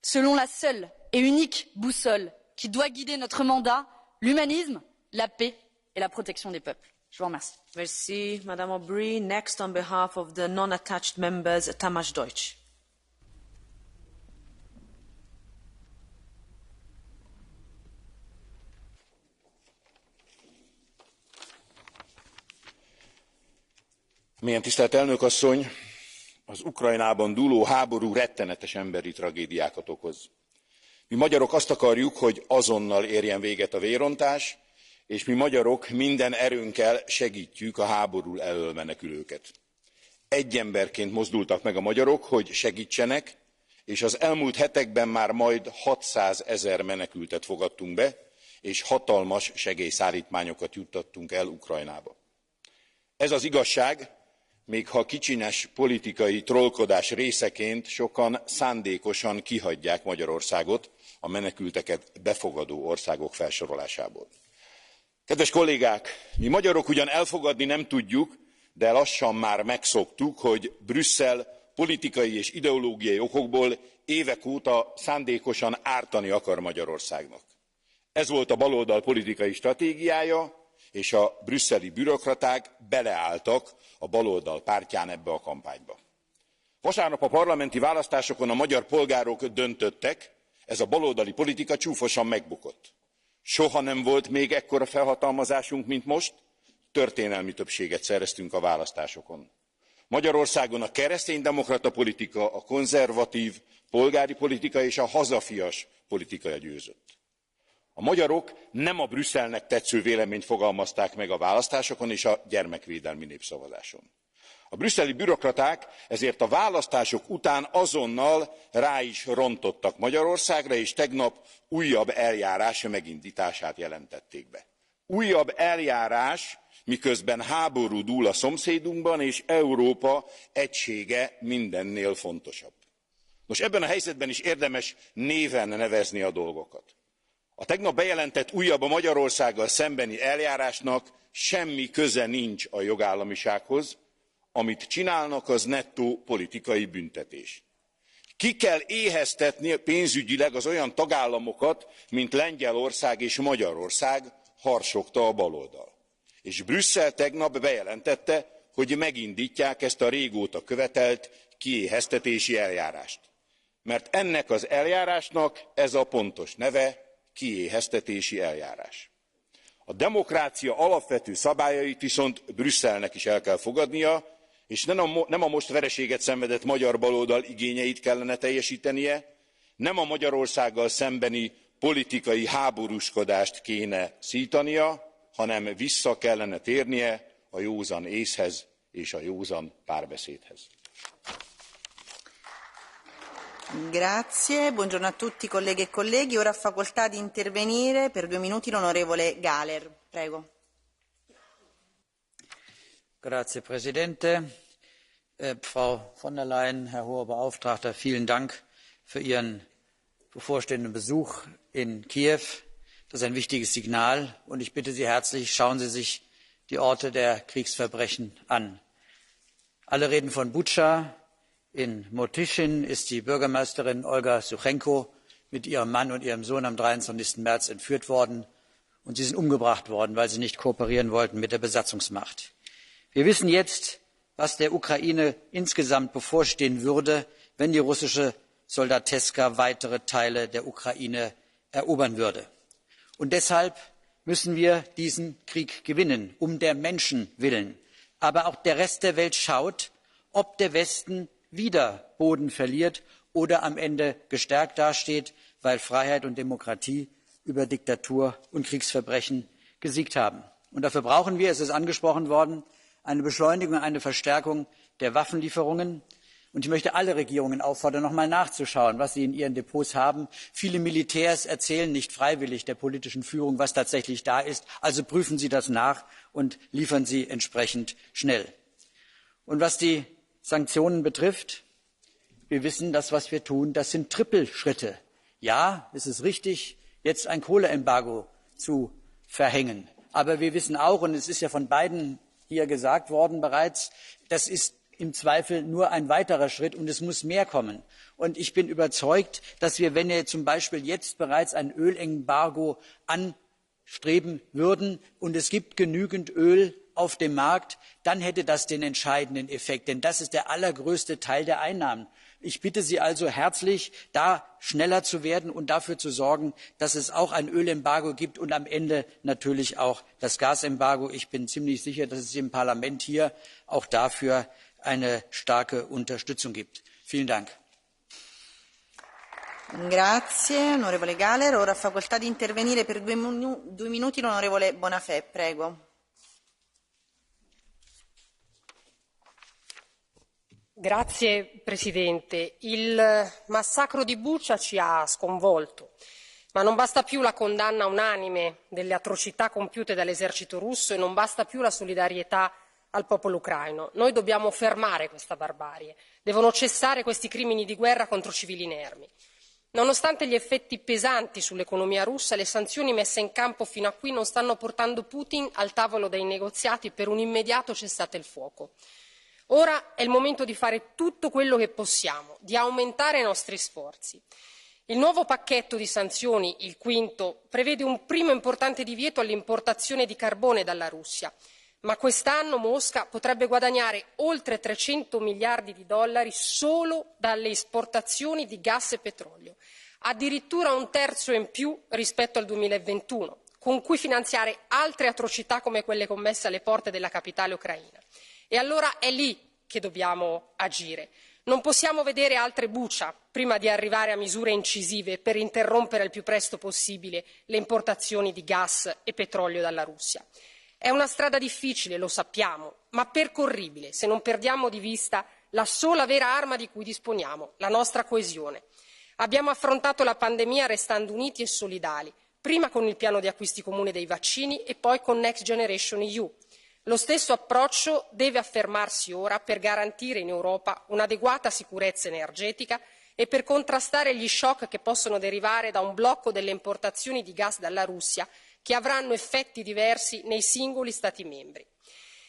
selon la seule et unique boussole qui doit guider notre mandat, l'humanisme, la paix et la protection des peuples. Je vous remercie. Merci, Madame Aubry. Next, on behalf of the non-attached members, Tamás Deutsch. Mélyen tisztelt elnök asszony, az Ukrajnában dúló háború rettenetes emberi tragédiákat okoz. Mi magyarok azt akarjuk, hogy azonnal érjen véget a vérontás, és mi magyarok minden erőnkkel segítjük a háború elől menekülőket. Egy emberként mozdultak meg a magyarok, hogy segítsenek, és az elmúlt hetekben már majd 600 000 menekültet fogadtunk be, és hatalmas segélyszállítmányokat juttattunk el Ukrajnába. Ez az igazság, még ha kicsinyes politikai trollkodás részeként sokan szándékosan kihagyják Magyarországot a menekülteket befogadó országok felsorolásából. Kedves kollégák, mi magyarok ugyan elfogadni nem tudjuk, de lassan már megszoktuk, hogy Brüsszel politikai és ideológiai okokból évek óta szándékosan ártani akar Magyarországnak. Ez volt a baloldal politikai stratégiája, és a brüsszeli bürokraták beleálltak a baloldal pártján ebbe a kampányba. Vasárnap a parlamenti választásokon a magyar polgárok döntöttek, ez a baloldali politika csúfosan megbukott. Soha nem volt még ekkora felhatalmazásunk, mint most, történelmi többséget szereztünk a választásokon. Magyarországon a kereszténydemokrata politika, a konzervatív polgári politika és a hazafias politika győzött. A magyarok nem a Brüsszelnek tetsző véleményt fogalmazták meg a választásokon és a gyermekvédelmi népszavazáson. A brüsszeli bürokraták ezért a választások után azonnal rá is rontottak Magyarországra, és tegnap újabb eljárás megindítását jelentették be. Újabb eljárás, miközben háború dúl a szomszédunkban, és Európa egysége mindennél fontosabb. Nos, ebben a helyzetben is érdemes néven nevezni a dolgokat. A tegnap bejelentett újabb a Magyarországgal szembeni eljárásnak semmi köze nincs a jogállamisághoz, amit csinálnak, az nettó politikai büntetés. Ki kell éheztetni pénzügyileg az olyan tagállamokat, mint Lengyelország és Magyarország, harsogta a baloldal. És Brüsszel tegnap bejelentette, hogy megindítják ezt a régóta követelt kiéheztetési eljárást. Mert ennek az eljárásnak ez a pontos neve, kiéheztetési eljárás. A demokrácia alapvető szabályait viszont Brüsszelnek is el kell fogadnia, és nem a most vereséget szenvedett magyar baloldal igényeit kellene teljesítenie, nem a Magyarországgal szembeni politikai háborúskodást kéne szítania, hanem vissza kellene térnie a józan észhez és a józan párbeszédhez. Grazie, buongiorno a tutti colleghe e colleghi. Ora ha facoltà di intervenire per 2 minuti l'onorevole Gahler. Prego. Grazie Presidente. Frau von der Leyen, Herr Hoher Beauftragter, vielen Dank für Ihren bevorstehenden Besuch in Kiew. Das ist ein wichtiges Signal und ich bitte Sie herzlich, schauen Sie sich die Orte der Kriegsverbrechen an. Alle reden von Butscha. In Motyschin ist die Bürgermeisterin Olga Suchenko mit ihrem Mann und ihrem Sohn am 23. März entführt worden und sie sind umgebracht worden, weil sie nicht kooperieren wollten mit der Besatzungsmacht. Wir wissen jetzt, was der Ukraine insgesamt bevorstehen würde, wenn die russische Soldateska weitere Teile der Ukraine erobern würde. Und deshalb müssen wir diesen Krieg gewinnen, um der Menschen willen. Aber auch der Rest der Welt schaut, ob der Westen wieder Boden verliert oder am Ende gestärkt dasteht, weil Freiheit und Demokratie über Diktatur und Kriegsverbrechen gesiegt haben. Und dafür brauchen wir, es ist angesprochen worden, eine Beschleunigung, eine Verstärkung der Waffenlieferungen. Und ich möchte alle Regierungen auffordern, noch einmal nachzuschauen, was sie in ihren Depots haben. Viele Militärs erzählen nicht freiwillig der politischen Führung, was tatsächlich da ist. Also prüfen Sie das nach und liefern Sie entsprechend schnell. Und was die Sanktionen betrifft, wir wissen, das, was wir tun, das sind Trippelschritte. Ja, es ist richtig, jetzt ein Kohleembargo zu verhängen. Aber wir wissen auch, und es ist ja von beiden hier gesagt worden bereits, das ist im Zweifel nur ein weiterer Schritt und es muss mehr kommen. Und ich bin überzeugt, dass wir, wenn wir zum Beispiel jetzt bereits ein Ölembargo anstreben würden und es gibt genügend Öl auf dem Markt, dann hätte das den entscheidenden Effekt, denn das ist der allergrößte Teil der Einnahmen. Ich bitte Sie also herzlich, da schneller zu werden und dafür zu sorgen, dass es auch ein Ölembargo gibt und am Ende natürlich auch das Gasembargo. Ich bin ziemlich sicher, dass es im Parlament hier auch dafür eine starke Unterstützung gibt. Vielen Dank. Grazie, onorevole Gahler. Ora ha facoltà di intervenire per 2 minuti l'onorevole Bonafè. Prego. Grazie Presidente. Il massacro di Bucha ci ha sconvolto, ma non basta più la condanna unanime delle atrocità compiute dall'esercito russo e non basta più la solidarietà al popolo ucraino. Noi dobbiamo fermare questa barbarie, devono cessare questi crimini di guerra contro civili inermi. Nonostante gli effetti pesanti sull'economia russa, le sanzioni messe in campo fino a qui non stanno portando Putin al tavolo dei negoziati per un immediato cessate il fuoco. Ora è il momento di fare tutto quello che possiamo, di aumentare i nostri sforzi. Il nuovo pacchetto di sanzioni, il quinto, prevede un primo importante divieto all'importazione di carbone dalla Russia, ma quest'anno Mosca potrebbe guadagnare oltre 300 miliardi di dollari solo dalle esportazioni di gas e petrolio, addirittura un terzo in più rispetto al 2021, con cui finanziare altre atrocità come quelle commesse alle porte della capitale ucraina. E allora è lì che dobbiamo agire. Non possiamo vedere altre Bucha prima di arrivare a misure incisive per interrompere il più presto possibile le importazioni di gas e petrolio dalla Russia. È una strada difficile, lo sappiamo, ma percorribile se non perdiamo di vista la sola vera arma di cui disponiamo, la nostra coesione. Abbiamo affrontato la pandemia restando uniti e solidali, prima con il piano di acquisti comune dei vaccini e poi con Next Generation EU. Lo stesso approccio deve affermarsi ora per garantire in Europa un'adeguata sicurezza energetica e per contrastare gli shock che possono derivare da un blocco delle importazioni di gas dalla Russia che avranno effetti diversi nei singoli Stati membri.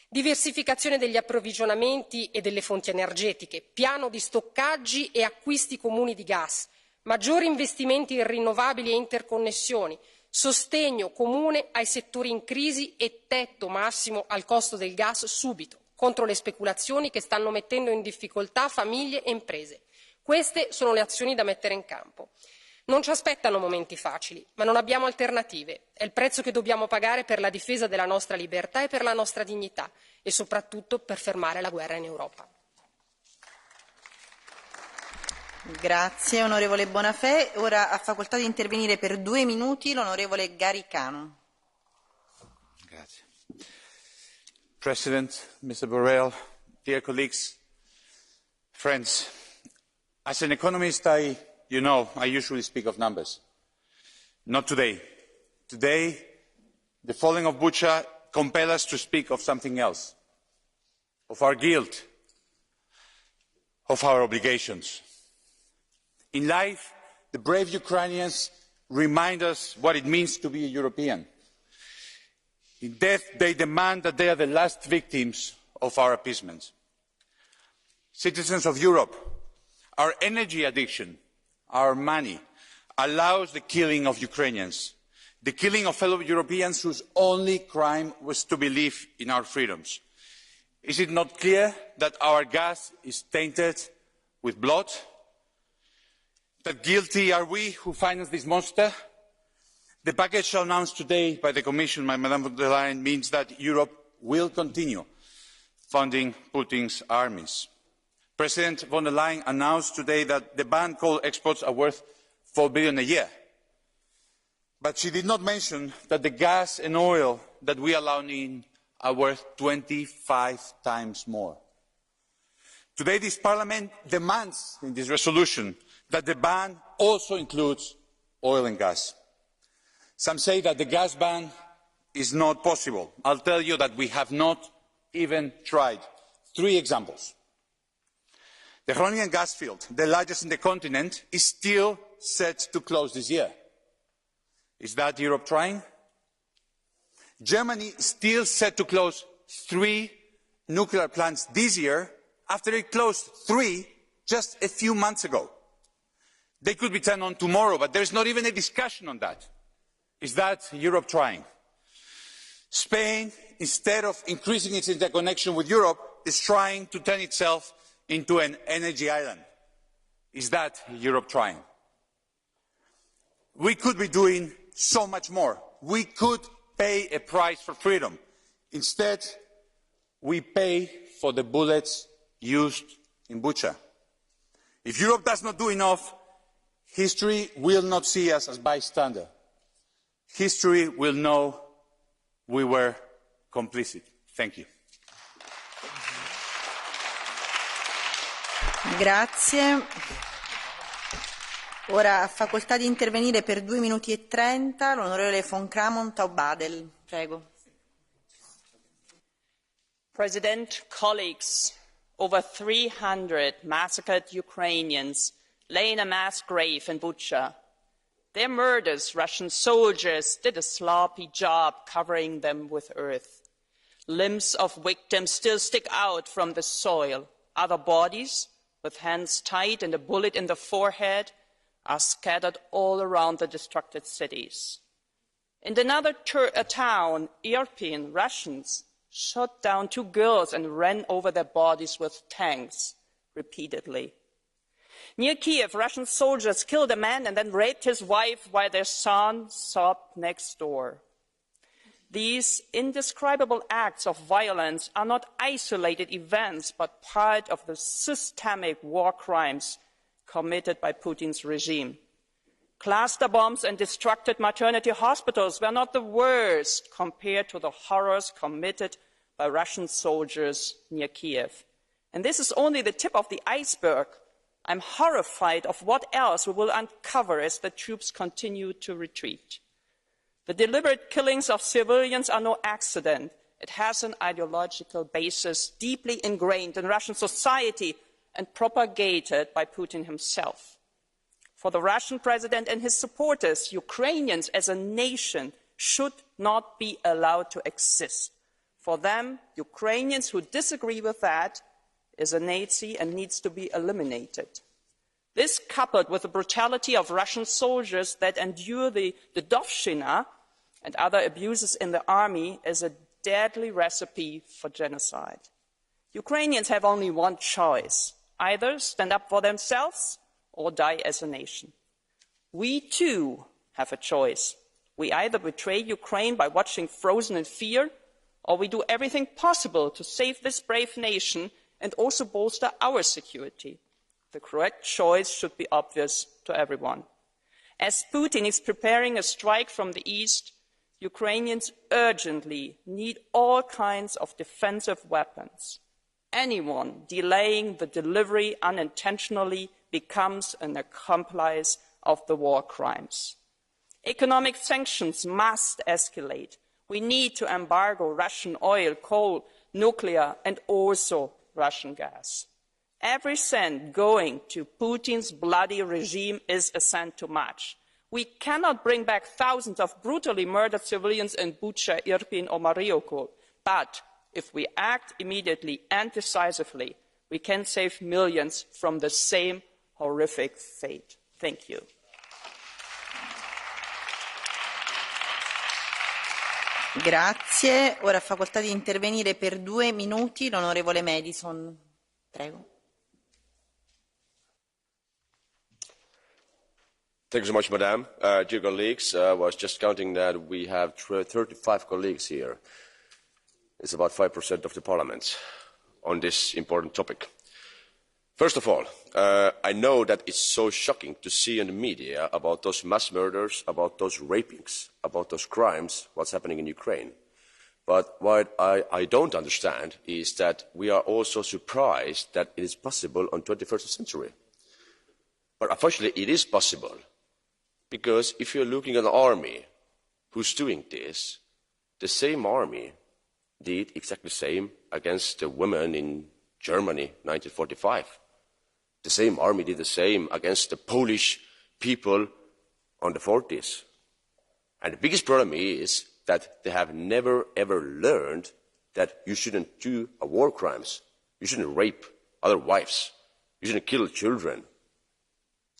Diversificazione degli approvvigionamenti e delle fonti energetiche, piano di stoccaggi e acquisti comuni di gas, maggiori investimenti in rinnovabili e interconnessioni, sostegno comune ai settori in crisi e tetto massimo al costo del gas subito, contro le speculazioni che stanno mettendo in difficoltà famiglie e imprese. Queste sono le azioni da mettere in campo. Non ci aspettano momenti facili, ma non abbiamo alternative. È il prezzo che dobbiamo pagare per la difesa della nostra libertà e per la nostra dignità e soprattutto per fermare la guerra in Europa. Grazie onorevole Bonafè. Ora ha facoltà di intervenire per 2 minuti l'onorevole Garicano. Grazie. President, Mr. Borrell, dear colleagues, friends, As an economist, I usually speak of numbers. Not today. Today, the falling of Bucha compels us to speak of something else, of our guilt, of our obligations. In life, the brave Ukrainians remind us what it means to be a European. In death, they demand that they are the last victims of our appeasement. Citizens of Europe, our energy addiction, our money, allows the killing of Ukrainians, the killing of fellow Europeans whose only crime was to believe in our freedoms. Is it not clear that our gas is tainted with blood? That guilty are we who financed this monster? The package announced today by the Commission, by Ms von der Leyen, means that Europe will continue funding Putin's armies. President von der Leyen announced today that the banned coal exports are worth €4 billion a year. But she did not mention that the gas and oil that we allow in are worth 25 times more. Today, this Parliament demands in this resolution that the ban also includes oil and gas. Some say that the gas ban is not possible. I'll tell you that we have not even tried. 3 examples. The Groningen gas field, the largest in the continent, is still set to close this year. Is that Europe trying? Germany is still set to close 3 nuclear plants this year after it closed 3 just a few months ago. They could be turned on tomorrow, but there is not even a discussion on that. Is that Europe trying? Spain, instead of increasing its interconnection with Europe, is trying to turn itself into an energy island. Is that Europe trying? We could be doing so much more. We could pay a price for freedom. Instead, we pay for the bullets used in Bucha. If Europe does not do enough, history will not see us as bystander. History will know we were complicit. Thank you. Grazie. Ora ha facoltà di intervenire per 2 minuti e 30 l'onorevole von Kramon-Taubadel. Prego. President, colleagues, over 300 massacred Ukrainians lay in a mass grave in Bucha. Their murders, Russian soldiers did a sloppy job covering them with earth. Limbs of victims still stick out from the soil. Other bodies, with hands tied and a bullet in the forehead, are scattered all around the destructed cities. In another town, Irpin, Russians shot down 2 girls and ran over their bodies with tanks repeatedly. Near Kiev, Russian soldiers killed a man and then raped his wife while their son sobbed next door. These indescribable acts of violence are not isolated events, but part of the systemic war crimes committed by Putin's regime. Cluster bombs and destructed maternity hospitals were not the worst compared to the horrors committed by Russian soldiers near Kiev. And this is only the tip of the iceberg. I'm horrified of what else we will uncover as the troops continue to retreat. The deliberate killings of civilians are no accident. It has an ideological basis deeply ingrained in Russian society and propagated by Putin himself. For the Russian president and his supporters, Ukrainians as a nation should not be allowed to exist. For them, Ukrainians who disagree with that is a Nazi and needs to be eliminated. This, coupled with the brutality of Russian soldiers that endure the Dedovshchina and other abuses in the army, is a deadly recipe for genocide. Ukrainians have only one choice: either stand up for themselves or die as a nation. We too have a choice. We either betray Ukraine by watching frozen in fear, or we do everything possible to save this brave nation and also bolster our security. The correct choice should be obvious to everyone. As Putin is preparing a strike from the east, Ukrainians urgently need all kinds of defensive weapons. Anyone delaying the delivery unintentionally becomes an accomplice of the war crimes. Economic sanctions must escalate. We need to embargo Russian oil, coal, nuclear, and also Russian gas. Every cent going to Putin's bloody regime is a cent too much. We cannot bring back thousands of brutally murdered civilians in Bucha, Irpin, or Mariupol. But if we act immediately and decisively, we can save millions from the same horrific fate. Thank you. Grazie. Ora ha facoltà di intervenire per 2 minuti l'onorevole Madison. Prego. Thank you so much, Madam. Dear colleagues, I was just counting that we have 35 colleagues here. It's about 5% of the Parliament on this important topic. First of all, I know that it's so shocking to see in the media about those mass murders, about those rapings, about those crimes, what's happening in Ukraine. But what I don't understand is that we are also surprised that it is possible on the 21st century. But unfortunately, it is possible. Because if you're looking at an army who's doing this, the same army did exactly the same against the women in Germany in 1945. The same army did the same against the Polish people on the 40s. And the biggest problem is that they have never ever learned that you shouldn't do war crimes. You shouldn't rape other wives. You shouldn't kill children.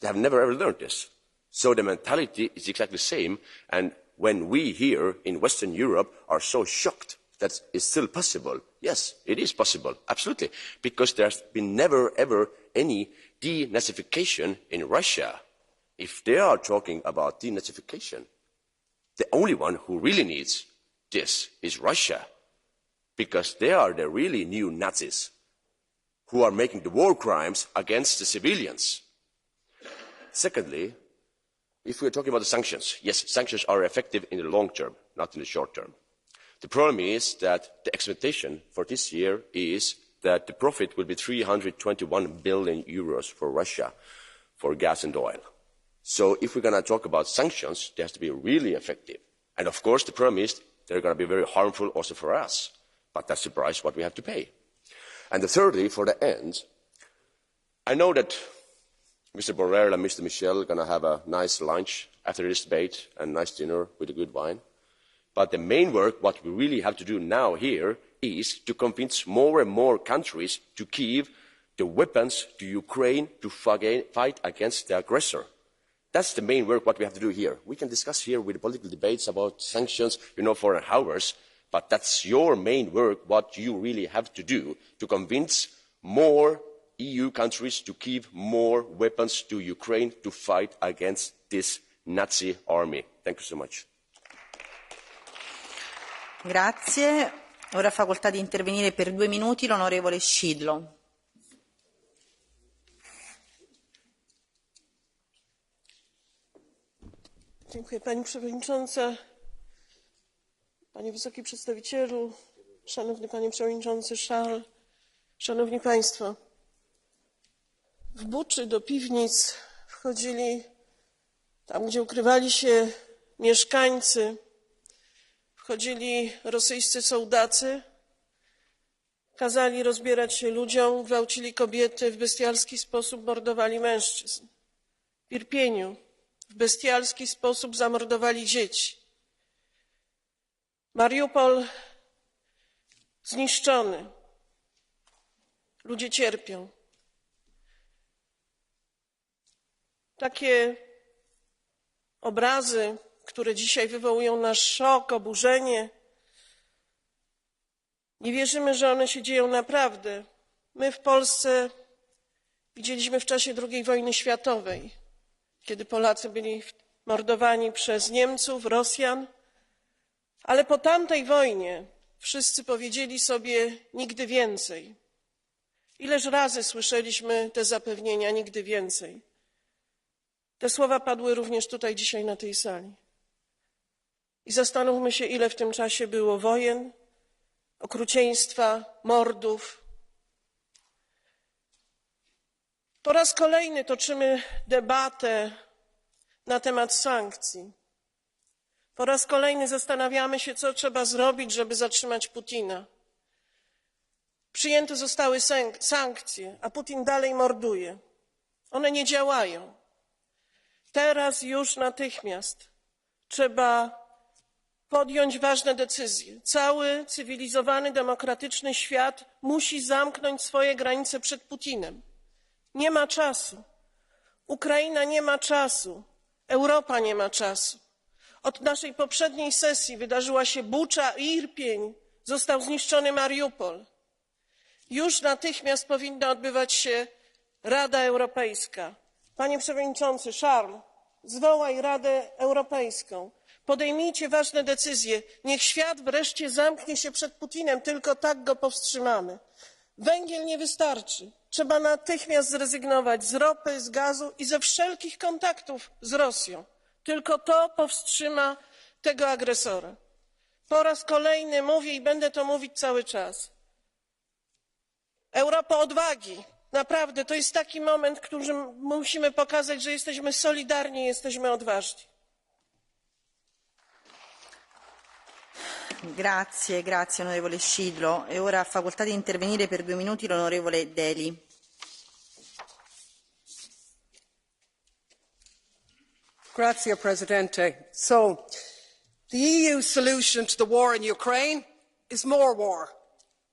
They have never ever learned this. So the mentality is exactly the same, and when we here in Western Europe are so shocked that it's still possible, yes, it is possible, absolutely, because there's been never ever any denazification in Russia. If they are talking about denazification, the only one who really needs this is Russia, because they are the really new Nazis who are making the war crimes against the civilians. Secondly, if we are talking about the sanctions, yes, sanctions are effective in the long term, not in the short term. The problem is that the expectation for this year is that the profit will be 321 billion euros for Russia for gas and oil. So if we're going to talk about sanctions, they have to be really effective. And of course, the problem is they're going to be very harmful also for us. But that's the price what we have to pay. And thirdly, for the end, I know that Mr. Borrell and Mr. Michel are going to have a nice lunch after this debate and a nice dinner with a good wine. But the main work, what we really have to do now here, is to convince more and more countries to give the weapons to Ukraine to fight against the aggressor. That's the main work, what we have to do here. We can discuss here with political debates about sanctions, for hours, but that's your main work, what you really have to do to convince more EU countries to give more weapons to Ukraine to fight against this Nazi army. Thank you so much. Grazie. Ora ha facoltà di intervenire per 2 minuti l'onorevole Szydło. Dziękuję Pani Przewodnicząca, Panie Wysoki Przedstawicielu, Szanowny Panie Przewodniczący Charles, Szanowni Państwo. W Buczy do piwnic wchodzili tam, gdzie ukrywali się mieszkańcy, wchodzili rosyjscy sołdacy, kazali rozbierać się ludziom, gwałcili kobiety, w bestialski sposób mordowali mężczyzn. W Irpieniu w bestialski sposób zamordowali dzieci. Mariupol zniszczony. Ludzie cierpią. Takie obrazy, które dzisiaj wywołują nasz szok, oburzenie, nie wierzymy, że one się dzieją naprawdę. My w Polsce widzieliśmy w czasie II wojny światowej, kiedy Polacy byli mordowani przez Niemców, Rosjan, ale po tamtej wojnie wszyscy powiedzieli sobie nigdy więcej. Ileż razy słyszeliśmy te zapewnienia nigdy więcej. Te słowa padły również tutaj dzisiaj na tej sali. I zastanówmy się, ile w tym czasie było wojen, okrucieństwa, mordów. Po raz kolejny toczymy debatę na temat sankcji. Po raz kolejny zastanawiamy się, co trzeba zrobić, żeby zatrzymać Putina. Przyjęte zostały sankcje, a Putin dalej morduje. One nie działają. Teraz już natychmiast trzeba podjąć ważne decyzje. Cały cywilizowany, demokratyczny świat musi zamknąć swoje granice przed Putinem. Nie ma czasu. Ukraina nie ma czasu. Europa nie ma czasu. Od naszej poprzedniej sesji wydarzyła się Bucza i Irpień. Został zniszczony Mariupol. Już natychmiast powinna odbywać się Rada Europejska. Panie Przewodniczący Charles, zwołaj Radę Europejską. Podejmijcie ważne decyzje. Niech świat wreszcie zamknie się przed Putinem. Tylko tak go powstrzymamy. Węgiel nie wystarczy. Trzeba natychmiast zrezygnować z ropy, z gazu i ze wszelkich kontaktów z Rosją. Tylko to powstrzyma tego agresora. Po raz kolejny mówię i będę to mówić cały czas. Europa odwagi. Naprawdę, to jest taki moment, w którym musimy pokazać, że jesteśmy solidarni, jesteśmy odważni. Grazie, grazie onorevole Scidlo. E ora ha facoltà di intervenire per 2 minuti l'onorevole Deli. Grazie, Presidente. So, the EU solution to the war in Ukraine is more war.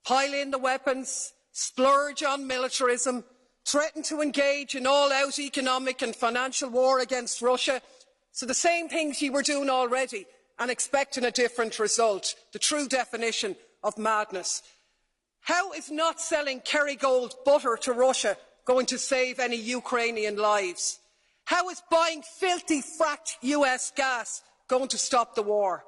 Pile in the weapons, splurge on militarism, threaten to engage in all-out economic and financial war against Russia. So the same things you were doing already and expecting a different result. The true definition of madness. How is not selling Kerrygold butter to Russia going to save any Ukrainian lives? How is buying filthy fracked US gas going to stop the war?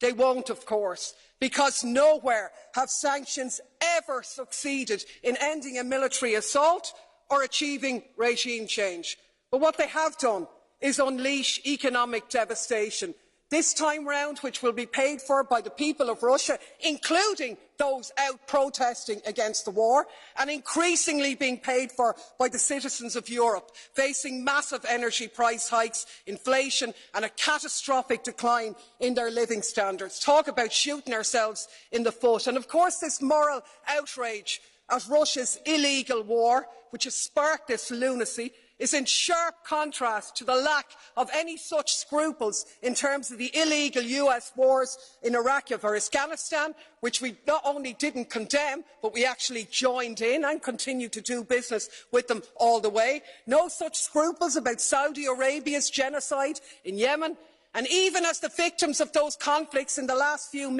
They won't, of course, because nowhere have sanctions ever succeeded in ending a military assault or achieving regime change. But what they have done is unleash economic devastation, this time round which will be paid for by the people of Russia, including those out protesting against the war, and increasingly being paid for by the citizens of Europe, facing massive energy price hikes, inflation and a catastrophic decline in their living standards. Talk about shooting ourselves in the foot. And of course this moral outrage at Russia's illegal war, which has sparked this lunacy, is in sharp contrast to the lack of any such scruples in terms of the illegal US wars in Iraq or Afghanistan, which we not only didn't condemn, but we actually joined in and continue to do business with them all the way. No such scruples about Saudi Arabia's genocide in Yemen. And even as the victims of those conflicts in the last few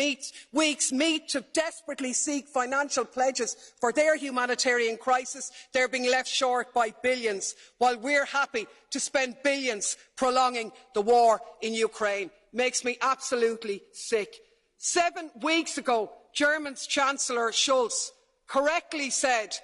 weeks meet to desperately seek financial pledges for their humanitarian crisis, they're being left short by billions, while we're happy to spend billions prolonging the war in Ukraine. Makes me absolutely sick. 7 weeks ago, German's Chancellor Schulz correctly said,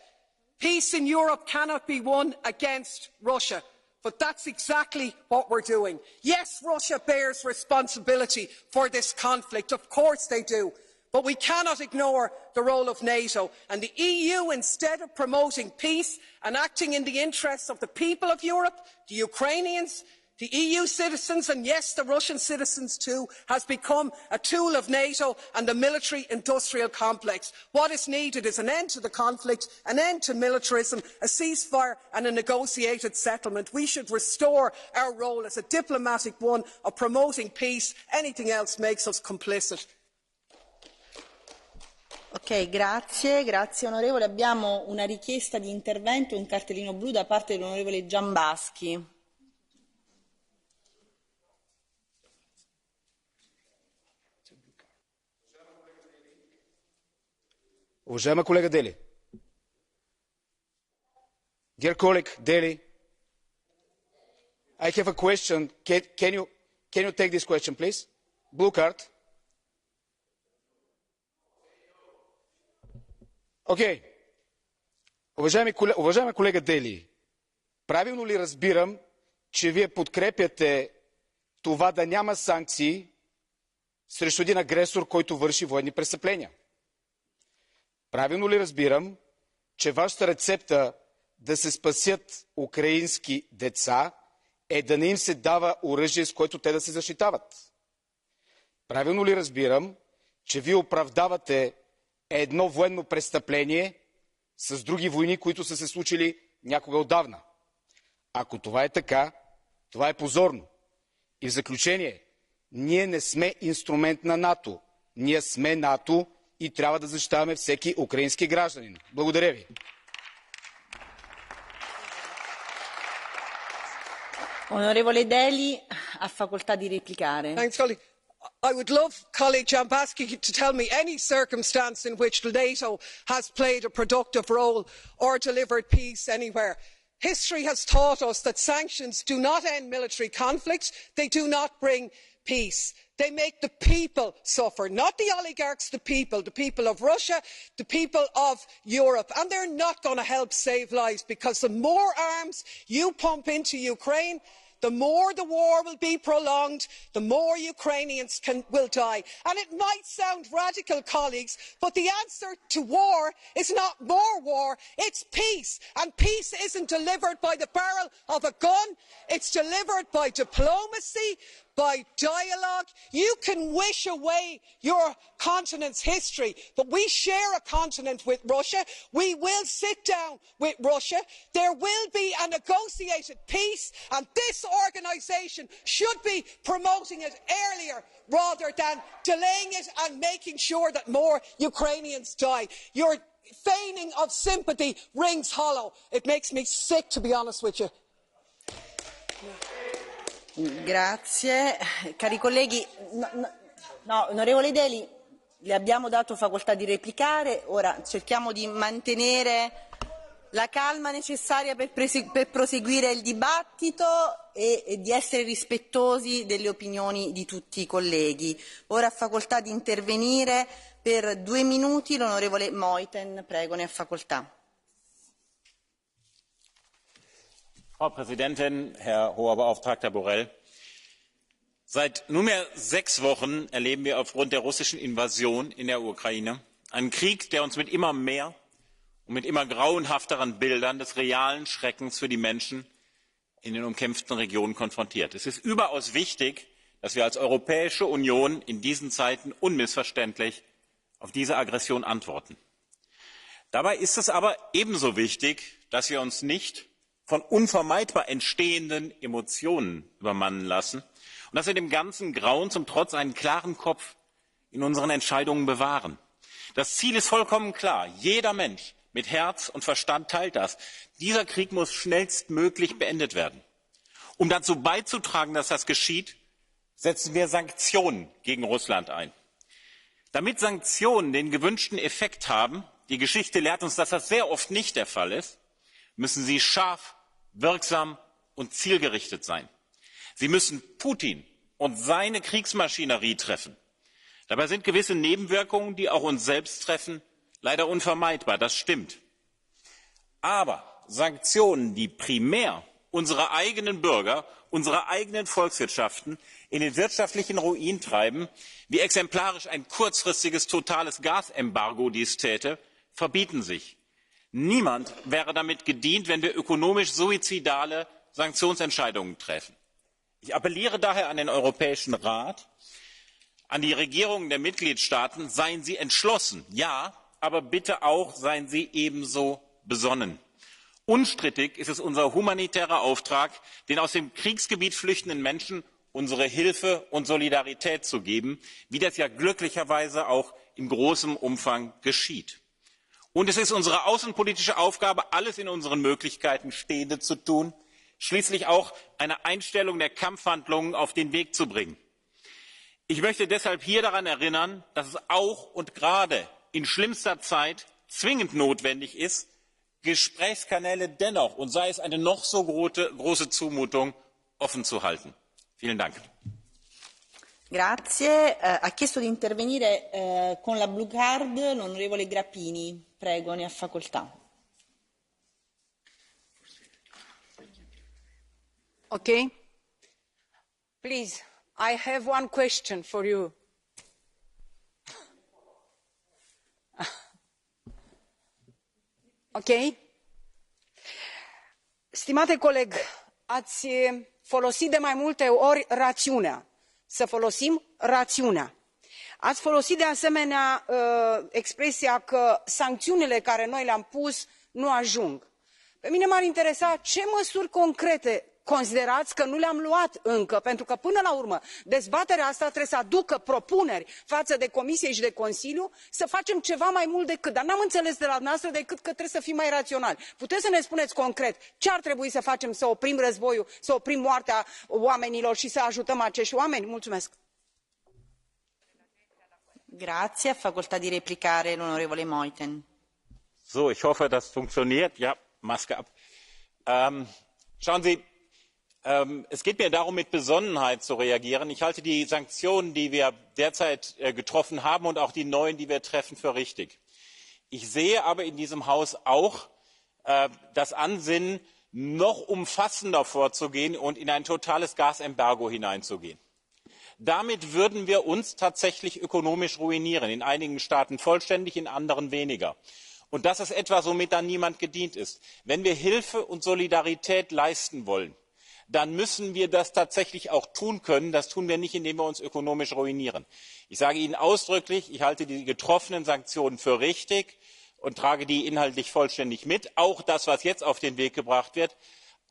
peace in Europe cannot be won against Russia. But that's exactly what we're doing. Yes, Russia bears responsibility for this conflict. Of course they do. But we cannot ignore the role of NATO. And the EU, instead of promoting peace and acting in the interests of the people of Europe, the Ukrainians, the EU citizens, and yes, the Russian citizens too, has become a tool of NATO and the military-industrial complex. What is needed is an end to the conflict, an end to militarism, a ceasefire and a negotiated settlement. We should restore our role as a diplomatic one of promoting peace. Anything else makes us complicit. Ok, grazie onorevole. Abbiamo una richiesta di intervento, un cartellino blu da parte dell'onorevole Giambaschi. Уважаема колега Дели. Dear colleague Deli, I have a question. Can you take this question, please? Blue card. Okay. Уважаема колега Дели, правилно ли разбирам, че вие подкрепяте това да няма санкции срещу един агресор, който върши военни престъпления? Правилно ли разбирам, че вашата рецепта да се спасят украински деца е да не им се дава оръжие, с което те да се защитават. Правилно ли разбирам, че вие оправдавате едно военно престъпление с други войни, които са се случили някога отдавна? Ако това е така, това е позорно. И в заключение, ние не сме инструмент на НАТО. Ние сме НАТО и трябва да защитаваме всеки украински гражданин. Благодаря ви. Onorevole Deli, ha facoltà di replicare. Thanks, colleague. I would love colleague Jambaski to tell me any circumstance in which NATO has played a productive role or delivered peace anywhere. History has taught us that sanctions do not end military conflicts. They do not bring peace. They make the people suffer, not the oligarchs, the people of Russia, the people of Europe. And they're not going to help save lives, because the more arms you pump into Ukraine, the more the war will be prolonged, the more Ukrainians will die. And it might sound radical, colleagues, but the answer to war is not more war, it's peace. And peace isn't delivered by the barrel of a gun, it's delivered by diplomacy, by dialogue. You can wish away your continent's history, but we share a continent with Russia. We will sit down with Russia. There will be a negotiated peace, and this organisation should be promoting it earlier rather than delaying it and making sure that more Ukrainians die. Your feigning of sympathy rings hollow. It makes me sick, to be honest with you. Grazie. Cari colleghi, onorevole Deli, le abbiamo dato facoltà di replicare, ora cerchiamo di mantenere la calma necessaria per proseguire il dibattito e di essere rispettosi delle opinioni di tutti i colleghi. Ora ha facoltà di intervenire per 2 minuti l'onorevole Meuthen, prego, ne ha facoltà. Frau Präsidentin, Herr Hoher Beauftragter Borrell! Seit nunmehr 6 Wochen erleben wir aufgrund der russischen Invasion in der Ukraine einen Krieg, der uns mit immer mehr und mit immer grauenhafteren Bildern des realen Schreckens für die Menschen in den umkämpften Regionen konfrontiert. Es ist überaus wichtig, dass wir als Europäische Union in diesen Zeiten unmissverständlich auf diese Aggression antworten. Dabei ist es aber ebenso wichtig, dass wir uns nicht von unvermeidbar entstehenden Emotionen übermannen lassen und dass wir dem ganzen Grauen zum Trotz einen klaren Kopf in unseren Entscheidungen bewahren. Das Ziel ist vollkommen klar. Jeder Mensch mit Herz und Verstand teilt das. Dieser Krieg muss schnellstmöglich beendet werden. Um dazu beizutragen, dass das geschieht, setzen wir Sanktionen gegen Russland ein. Damit Sanktionen den gewünschten Effekt haben, die Geschichte lehrt uns, dass das sehr oft nicht der Fall ist, müssen sie scharf, wirksam und zielgerichtet sein. Sie müssen Putin und seine Kriegsmaschinerie treffen. Dabei sind gewisse Nebenwirkungen, die auch uns selbst treffen, leider unvermeidbar. Das stimmt. Aber Sanktionen, die primär unsere eigenen Bürger, unsere eigenen Volkswirtschaften in den wirtschaftlichen Ruin treiben, wie exemplarisch ein kurzfristiges totales Gasembargo dies täte, verbieten sich. Niemand wäre damit gedient, wenn wir ökonomisch suizidale Sanktionsentscheidungen treffen. Ich appelliere daher an den Europäischen Rat, an die Regierungen der Mitgliedstaaten, seien Sie entschlossen, ja, aber bitte auch seien Sie ebenso besonnen. Unstrittig ist es unser humanitärer Auftrag, den aus dem Kriegsgebiet flüchtenden Menschen unsere Hilfe und Solidarität zu geben, wie das ja glücklicherweise auch in großem Umfang geschieht. Und es ist unsere außenpolitische Aufgabe, alles in unseren Möglichkeiten Stehende zu tun, schließlich auch eine Einstellung der Kampfhandlungen auf den Weg zu bringen. Ich möchte deshalb hier daran erinnern, dass es auch und gerade in schlimmster Zeit zwingend notwendig ist, Gesprächskanäle dennoch, und sei es eine noch so große Zumutung, offen zu halten. Vielen Dank. Grazie. Ha chiesto di intervenire con la blue card l'onorevole Grappini. Prego, ne ha facoltà. Okay. Please, I have one question for you. Okay. Stimate coleg, ați folosit de mai multe ori rațiunea. Să folosim rațiunea. Ați folosit de asemenea expresia că sancțiunile care noi le-am pus nu ajung. Pe mine m-ar interesa ce măsuri concrete considerați că nu le-am luat încă, pentru că până la urmă dezbaterea asta trebuie să aducă propuneri față de Comisie și de Consiliu să facem ceva mai mult decât, dar n-am înțeles de la dumneavoastră decât că trebuie să fim mai raționali. Puteți să ne spuneți concret ce ar trebui să facem să oprim războiul, să oprim moartea oamenilor și să ajutăm acești oameni? Mulțumesc! Grazie, facoltà di replicare l'onorevole Meuthen. So, ich hoffe, das funktioniert. Ja, Maske ab. Schauen Sie, es geht mir darum, mit Besonnenheit zu reagieren. Ich halte die Sanktionen, die wir derzeit getroffen haben und auch die neuen, die wir treffen, für richtig. Ich sehe aber in diesem Haus auch das Ansinnen, noch umfassender vorzugehen und in ein totales Gasembargo hineinzugehen. Damit würden wir uns tatsächlich ökonomisch ruinieren, in einigen Staaten vollständig, in anderen weniger. Und das ist etwas, womit dann niemand gedient ist. Wenn wir Hilfe und Solidarität leisten wollen, dann müssen wir das tatsächlich auch tun können. Das tun wir nicht, indem wir uns ökonomisch ruinieren. Ich sage Ihnen ausdrücklich, ich halte die getroffenen Sanktionen für richtig und trage die inhaltlich vollständig mit, auch das, was jetzt auf den Weg gebracht wird.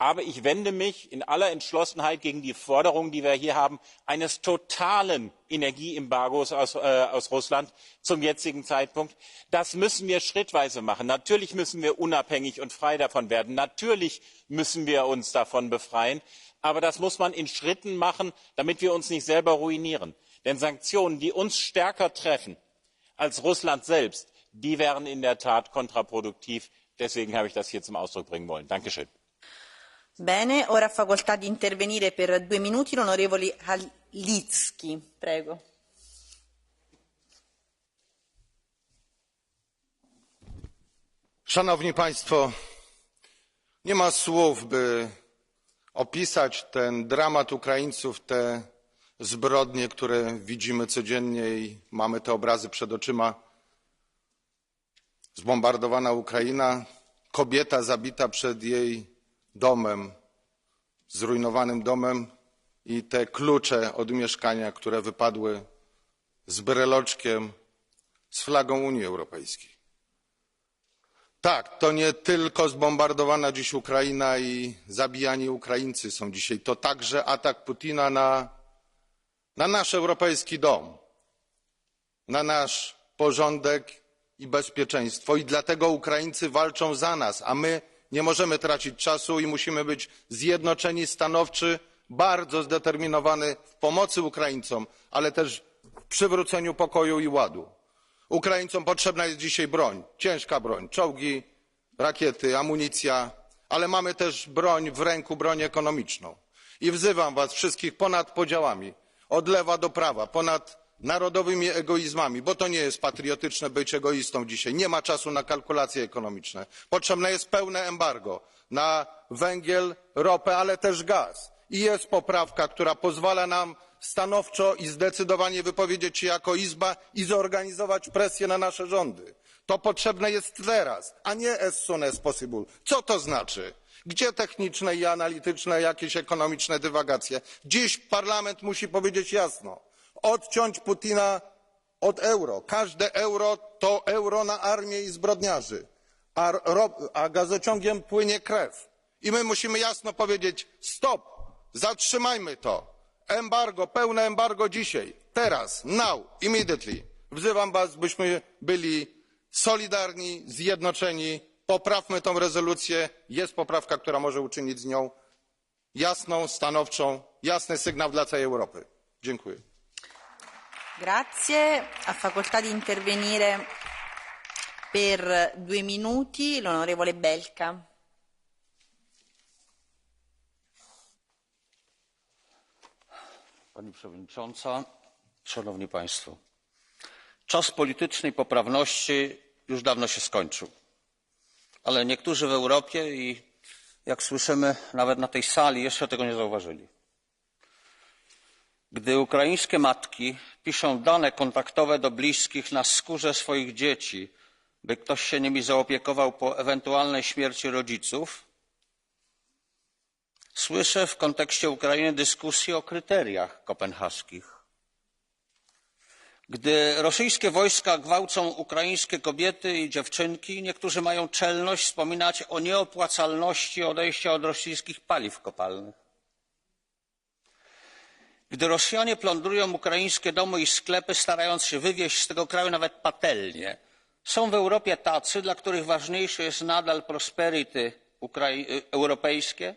Aber ich wende mich in aller Entschlossenheit gegen die Forderung, die wir hier haben, eines totalen Energieembargos aus Russland zum jetzigen Zeitpunkt. Das müssen wir schrittweise machen. Natürlich müssen wir unabhängig und frei davon werden. Natürlich müssen wir uns davon befreien. Aber das muss man in Schritten machen, damit wir uns nicht selber ruinieren. Denn Sanktionen, die uns stärker treffen als Russland selbst, die wären in der Tat kontraproduktiv. Deswegen habe ich das hier zum Ausdruck bringen wollen. Dankeschön. Bene, ora ha facoltà di intervenire per 2 minuti l'onorevole Halicki. Prego. Szanowni Państwo, nie ma słów, by opisać ten dramat Ukraińców, te zbrodnie, które widzimy codziennie i mamy te obrazy przed oczyma. Zbombardowana Ukraina, kobieta zabita przed jej domem, zrujnowanym domem i te klucze od mieszkania, które wypadły z breloczkiem, z flagą Unii Europejskiej. Tak, to nie tylko zbombardowana dziś Ukraina i zabijani Ukraińcy są dzisiaj, to także atak Putina na nasz europejski dom, na nasz porządek i bezpieczeństwo i dlatego Ukraińcy walczą za nas, a my nie możemy tracić czasu i musimy być zjednoczeni, stanowczy, bardzo zdeterminowani w pomocy Ukraińcom, ale też w przywróceniu pokoju i ładu. Ukraińcom potrzebna jest dzisiaj broń, ciężka broń, czołgi, rakiety, amunicja, ale mamy też broń w ręku, broń ekonomiczną. I wzywam was wszystkich ponad podziałami, od lewa do prawa, ponad narodowymi egoizmami, bo to nie jest patriotyczne być egoistą dzisiaj. Nie ma czasu na kalkulacje ekonomiczne. Potrzebne jest pełne embargo na węgiel, ropę, ale też gaz. I jest poprawka, która pozwala nam stanowczo i zdecydowanie wypowiedzieć się jako Izba i zorganizować presję na nasze rządy. To potrzebne jest teraz, a nie as soon as possible. Co to znaczy? Gdzie techniczne i analityczne, jakieś ekonomiczne dywagacje? Dziś Parlament musi powiedzieć jasno. Odciąć Putina od euro. Każde euro to euro na armię i zbrodniarzy, a gazociągiem płynie krew. I my musimy jasno powiedzieć stop, zatrzymajmy to. Embargo, pełne embargo dzisiaj, teraz, now, immediately. Wzywam was, byśmy byli solidarni, zjednoczeni. Poprawmy tę rezolucję. Jest poprawka, która może uczynić z nią jasną, stanowczą, jasny sygnał dla całej Europy. Dziękuję. Grazie. Ha facoltà di intervenire per 2 minuti l'onorevole Belka. Pani Przewodnicząca, Szanowni Państwo. Czas politycznej poprawności już dawno się skończył. Ale niektórzy w Europie i jak słyszymy nawet na tej sali jeszcze tego nie zauważyli. Gdy ukraińskie matki piszą dane kontaktowe do bliskich na skórze swoich dzieci, by ktoś się nimi zaopiekował po ewentualnej śmierci rodziców, Słyszę w kontekście Ukrainy dyskusję o kryteriach kopenhaskich. Gdy rosyjskie wojska gwałcą ukraińskie kobiety i dziewczynki, niektórzy mają czelność wspominać o nieopłacalności odejścia od rosyjskich paliw kopalnych. Gdy Rosjanie plądrują ukraińskie domy i sklepy, starając się wywieźć z tego kraju nawet patelnie, są w Europie tacy, dla których ważniejsze jest nadal prosperity europejskie,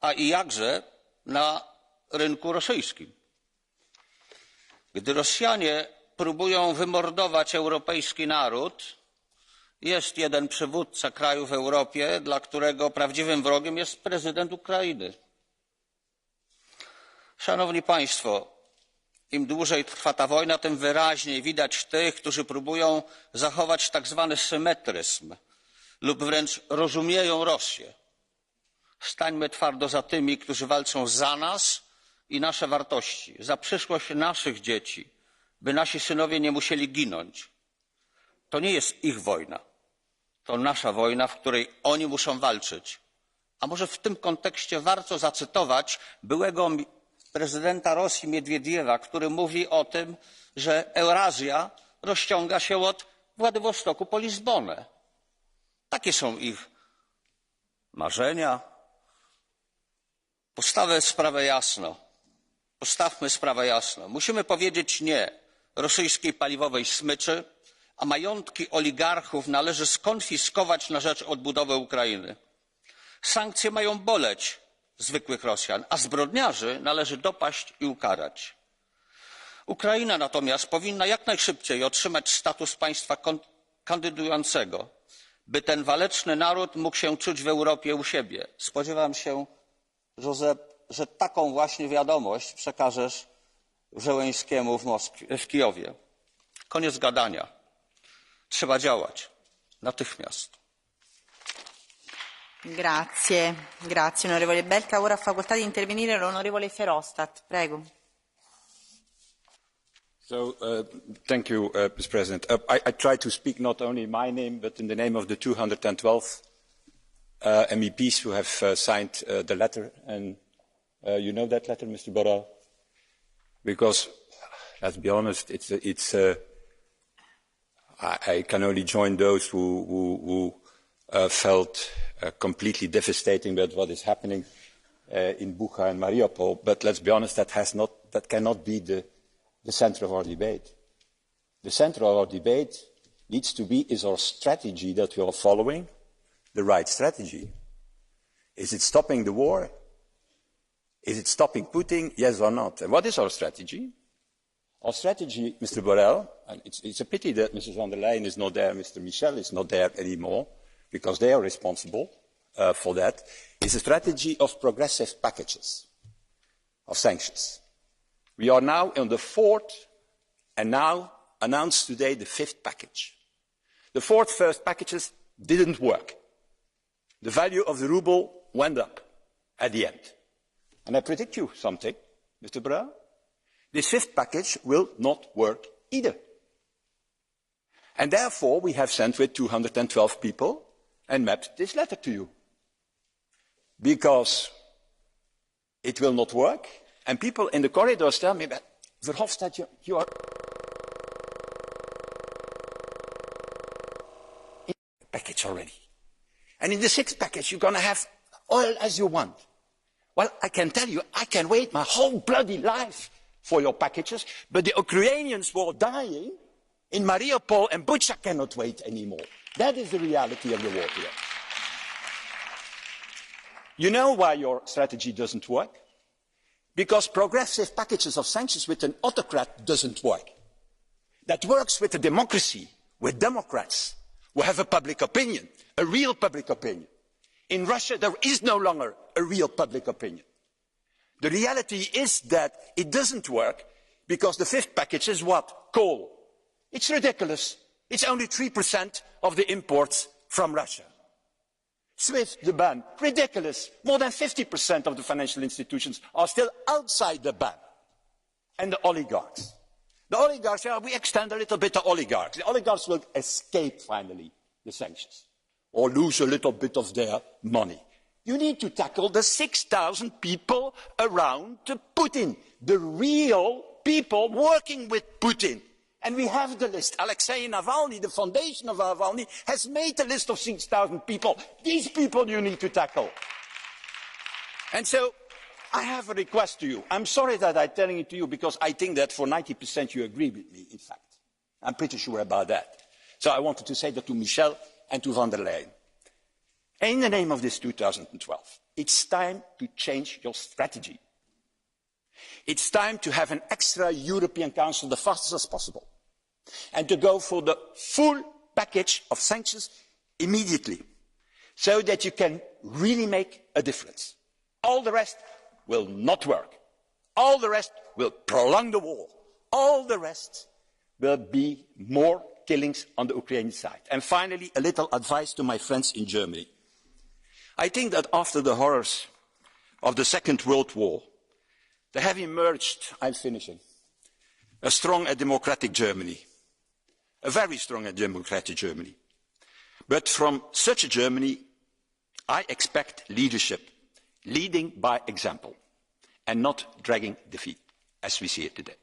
a i jakże na rynku rosyjskim. Gdy Rosjanie próbują wymordować europejski naród, jest jeden przywódca kraju w Europie, dla którego prawdziwym wrogiem jest prezydent Ukrainy. Szanowni Państwo, im dłużej trwa ta wojna, tym wyraźniej widać tych, którzy próbują zachować tak zwany symetryzm lub wręcz rozumieją Rosję. Stańmy twardo za tymi, którzy walczą za nas i nasze wartości, za przyszłość naszych dzieci, by nasi synowie nie musieli ginąć. To nie jest ich wojna, to nasza wojna, w której oni muszą walczyć. A może w tym kontekście warto zacytować byłego prezydenta Rosji Miedwiediewa, który mówi o tym, że Eurazja rozciąga się od Władywostoku po Lizbonę. Takie są ich marzenia. Postawmy sprawę jasno. Musimy powiedzieć nie rosyjskiej paliwowej smyczy, a majątki oligarchów należy skonfiskować na rzecz odbudowy Ukrainy. Sankcje mają boleć zwykłych Rosjan, a zbrodniarzy należy dopaść i ukarać. Ukraina natomiast powinna jak najszybciej otrzymać status państwa kandydującego, by ten waleczny naród mógł się czuć w Europie u siebie. Spodziewam się, Josep, że taką właśnie wiadomość przekażesz Żeleńskiemu w Kijowie. Koniec gadania. Trzeba działać. Natychmiast. Grazie, grazie onorevole Belka. Ora ha facoltà di intervenire l'onorevole Verhofstadt. Prego. Thank you, Mr. President. I try to speak not only in my name, but in the name of the 212 MEPs who have signed the letter. And you know that letter, Mr. Borrell? Because, let's be honest, I can only join those who felt completely devastating about what is happening in Bucha and Mariupol. But let's be honest, that cannot be the center of our debate. The center of our debate needs to be, is our strategy that we are following the right strategy? Is it stopping the war? Is it stopping Putin? Yes or not? And what is our strategy? Our strategy, Mr. Borrell, and it's a pity that Mrs. von der Leyen is not there, Mr. Michel is not there anymore, because they are responsible for that, is a strategy of progressive packages of sanctions. We are now on the fourth, and now announced today the fifth package. The first packages didn't work. The value of the ruble went up at the end. And I predict you something, Mr. Borrell. This fifth package will not work either. And therefore, we have sent with 212 people and mapped this letter to you. Because it will not work, and people in the corridors tell me, but Verhofstadt, you are in the package already. And in the sixth package, you're going to have oil as you want. Well, I can tell you, I can wait my whole bloody life for your packages, but the Ukrainians who are dying in Mariupol and Bucha cannot wait anymore. That is the reality of the war here. You know why your strategy doesn't work? Because progressive packages of sanctions with an autocrat doesn't work. That works with a democracy, with Democrats who have a public opinion, a real public opinion. In Russia, there is no longer a real public opinion. The reality is that it doesn't work because the fifth package is what? Coal. It's ridiculous. It's only 3% of the imports from Russia. SWIFT, the ban, ridiculous. More than 50% of the financial institutions are still outside the ban. And the oligarchs. The oligarchs, we extend a little bit to oligarchs. The oligarchs will escape finally the sanctions or lose a little bit of their money. You need to tackle the 6,000 people around Putin, the real people working with Putin. And we have the list. Alexei Navalny, the foundation of Navalny, has made a list of 6,000 people. These people you need to tackle. And so I have a request to you. I'm sorry that I'm telling it to you because I think that for 90% you agree with me, in fact. I'm pretty sure about that. So I wanted to say that to Michel and to von der Leyen. In the name of this 2012, it's time to change your strategy. It's time to have an extra European Council the fastest as possible and to go for the full package of sanctions immediately so that you can really make a difference. All the rest will not work. All the rest will prolong the war. All the rest will be more killings on the Ukrainian side. And finally, a little advice to my friends in Germany. I think that after the horrors of the Second World War, there have emerged, I'm finishing, a strong and democratic Germany, a very strong and democratic Germany. But from such a Germany, I expect leadership, leading by example, and not dragging defeat, as we see it today.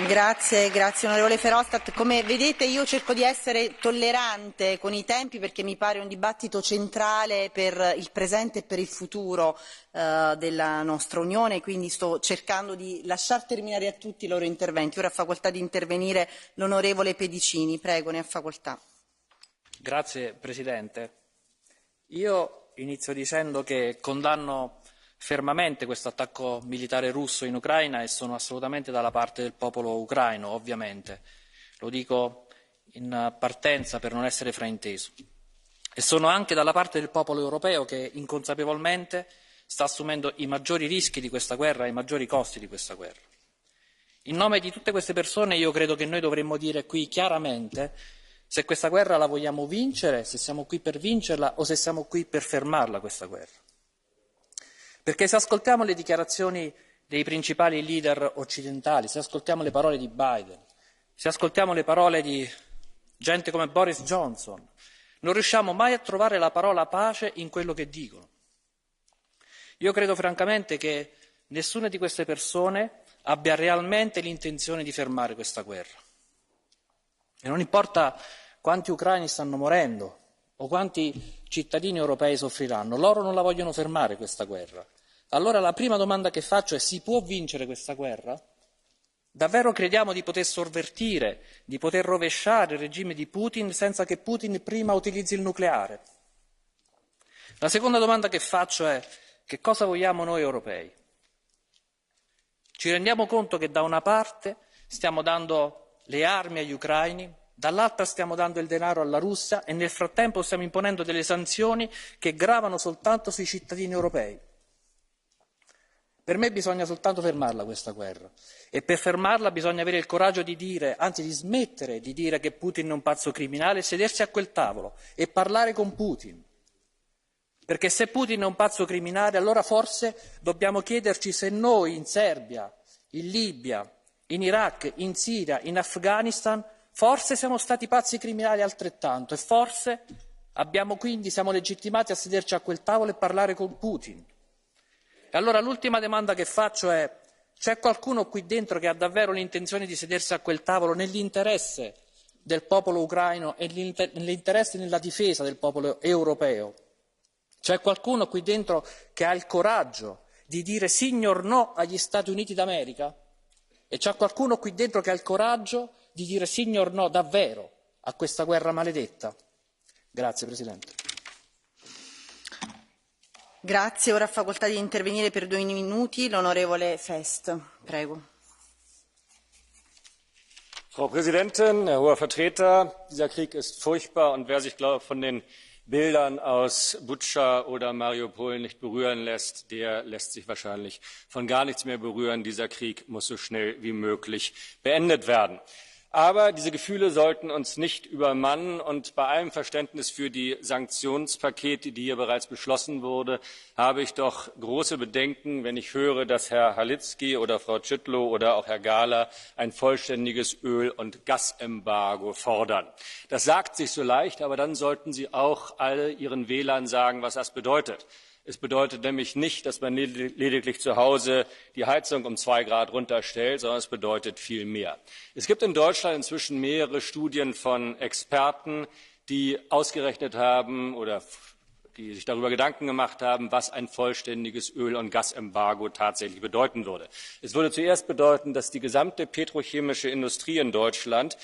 Grazie onorevole Verhofstadt. Come vedete io cerco di essere tollerante con i tempi perché mi pare un dibattito centrale per il presente e per il futuro della nostra Unione, quindi sto cercando di lasciar terminare a tutti i loro interventi. Ora ha facoltà di intervenire l'onorevole Pedicini, prego, ne ha facoltà. Grazie Presidente. Io inizio dicendo che condanno fermamente questo attacco militare russo in Ucraina e sono assolutamente dalla parte del popolo ucraino, ovviamente. Lo dico in partenza per non essere frainteso. E sono anche dalla parte del popolo europeo che inconsapevolmente sta assumendo i maggiori rischi di questa guerra e i maggiori costi di questa guerra. In nome di tutte queste persone io credo che noi dovremmo dire qui chiaramente se questa guerra la vogliamo vincere, se siamo qui per vincerla o se siamo qui per fermarla questa guerra. Perché se ascoltiamo le dichiarazioni dei principali leader occidentali, se ascoltiamo le parole di Biden, se ascoltiamo le parole di gente come Boris Johnson, non riusciamo mai a trovare la parola pace in quello che dicono. Io credo francamente che nessuna di queste persone abbia realmente l'intenzione di fermare questa guerra. E non importa quanti ucraini stanno morendo o quanti cittadini europei soffriranno, loro non la vogliono fermare questa guerra. Allora la prima domanda che faccio è: si può vincere questa guerra? Davvero crediamo di poter sovvertire, di poter rovesciare il regime di Putin senza che Putin prima utilizzi il nucleare? La seconda domanda che faccio è: che cosa vogliamo noi europei? Ci rendiamo conto che da una parte stiamo dando le armi agli ucraini, dall'altra stiamo dando il denaro alla Russia e nel frattempo stiamo imponendo delle sanzioni che gravano soltanto sui cittadini europei. Per me bisogna soltanto fermarla questa guerra e per fermarla bisogna avere il coraggio di dire, anzi di smettere di dire che Putin è un pazzo criminale e sedersi a quel tavolo e parlare con Putin. Perché se Putin è un pazzo criminale allora forse dobbiamo chiederci se noi in Serbia, in Libia, in Iraq, in Siria, in Afghanistan forse siamo stati pazzi criminali altrettanto e forse siamo legittimati a sederci a quel tavolo e parlare con Putin. E allora l'ultima domanda che faccio è: c'è qualcuno qui dentro che ha davvero l'intenzione di sedersi a quel tavolo nell'interesse del popolo ucraino e nell'interesse e nella difesa del popolo europeo? C'è qualcuno qui dentro che ha il coraggio di dire signor no agli Stati Uniti d'America? E c'è qualcuno qui dentro che ha il coraggio di dire signor no davvero a questa guerra maledetta? Grazie Presidente. Grazie, ora ha facoltà di intervenire per 2 minuti l'onorevole Fest. Prego. Frau Präsidentin, Herr hoher Vertreter, dieser Krieg ist furchtbar und wer sich von den Bildern aus Butscha oder Mariupol nicht berühren lässt, der lässt sich wahrscheinlich von gar nichts mehr berühren. Dieser Krieg muss so schnell wie möglich beendet werden. Aber diese Gefühle sollten uns nicht übermannen, und bei allem Verständnis für die Sanktionspakete, die hier bereits beschlossen wurden, habe ich doch große Bedenken, wenn ich höre, dass Herr Halicki oder Frau Szydło oder auch Herr Gahler ein vollständiges Öl- und Gasembargo fordern. Das sagt sich so leicht, aber dann sollten Sie auch alle Ihren Wählern sagen, was das bedeutet. Es bedeutet nämlich nicht, dass man lediglich zu Hause die Heizung um 2 Grad runterstellt, sondern es bedeutet viel mehr. Es gibt in Deutschland inzwischen mehrere Studien von Experten, die ausgerechnet haben oder die sich darüber Gedanken gemacht haben, was ein vollständiges Öl- und Gasembargo tatsächlich bedeuten würde. Es würde zuerst bedeuten, dass die gesamte petrochemische Industrie in Deutschland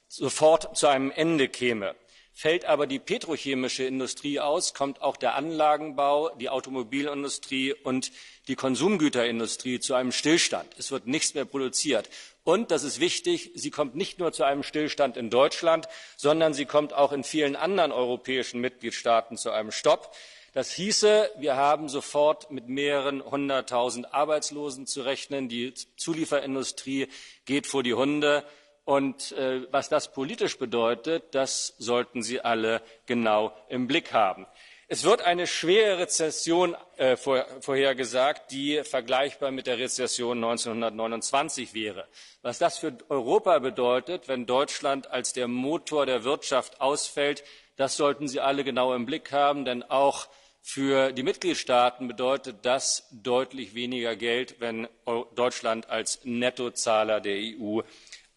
sofort zu einem Ende käme. Fällt aber die petrochemische Industrie aus, kommt auch der Anlagenbau, die Automobilindustrie und die Konsumgüterindustrie zu einem Stillstand. Es wird nichts mehr produziert. Und, das ist wichtig, sie kommt nicht nur zu einem Stillstand in Deutschland, sondern sie kommt auch in vielen anderen europäischen Mitgliedstaaten zu einem Stopp. Das hieße, wir haben sofort mit mehreren 100.000 Arbeitslosen zu rechnen. Die Zulieferindustrie geht vor die Hunde. Und was das politisch bedeutet, das sollten Sie alle genau im Blick haben. Es wird eine schwere Rezession vorhergesagt, die vergleichbar mit der Rezession 1929 wäre. Was das für Europa bedeutet, wenn Deutschland als der Motor der Wirtschaft ausfällt, das sollten Sie alle genau im Blick haben, denn auch für die Mitgliedstaaten bedeutet das deutlich weniger Geld, wenn Deutschland als Nettozahler der EU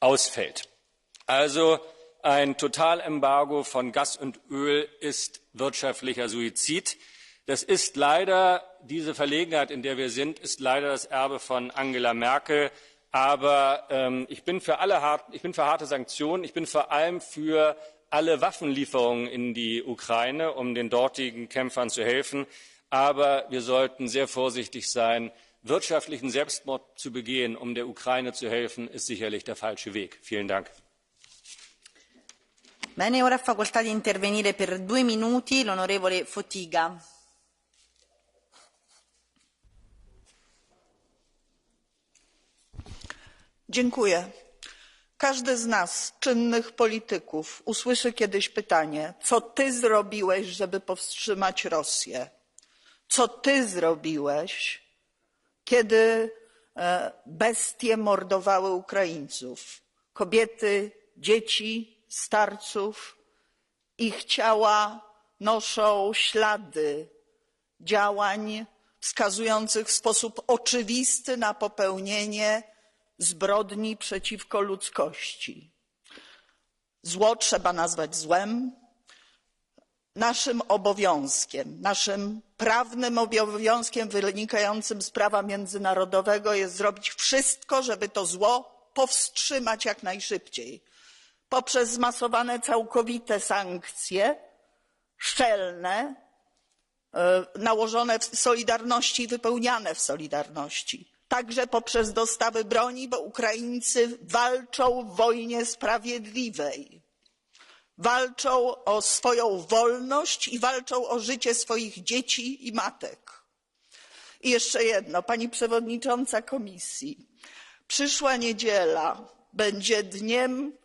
ausfällt. Also ein Totalembargo von Gas und Öl ist wirtschaftlicher Suizid. Das ist leider, diese Verlegenheit, in der wir sind, ist leider das Erbe von Angela Merkel. Aber ich bin für harte Sanktionen. Ich bin vor allem für alle Waffenlieferungen in die Ukraine, um den dortigen Kämpfern zu helfen. Aber wir sollten sehr vorsichtig sein. Wirtschaftlichen Selbstmord zu begehen, um der Ukraine zu helfen, ist sicherlich der falsche Weg. Vielen Dank. Bene, ora ha facoltà di intervenire per 2 minuti l'onorevole Fotyga. Dziękuję. Każdy z nas, czynnych polityków, usłyszy kiedyś pytanie, co ty zrobiłeś, żeby powstrzymać Rosję? Co ty zrobiłeś, kiedy bestie mordowały Ukraińców, kobiety, dzieci, starców? Ich ciała noszą ślady działań wskazujących w sposób oczywisty na popełnienie zbrodni przeciwko ludzkości. Zło trzeba nazwać złem. Naszym obowiązkiem, naszym prawnym obowiązkiem wynikającym z prawa międzynarodowego jest zrobić wszystko, żeby to zło powstrzymać jak najszybciej poprzez zmasowane całkowite sankcje szczelne, nałożone w solidarności i wypełniane w solidarności. Także poprzez dostawy broni, bo Ukraińcy walczą w wojnie sprawiedliwej. Walczą o swoją wolność i walczą o życie swoich dzieci i matek. I jeszcze jedno, pani przewodnicząca komisji. Przyszła niedziela będzie dniem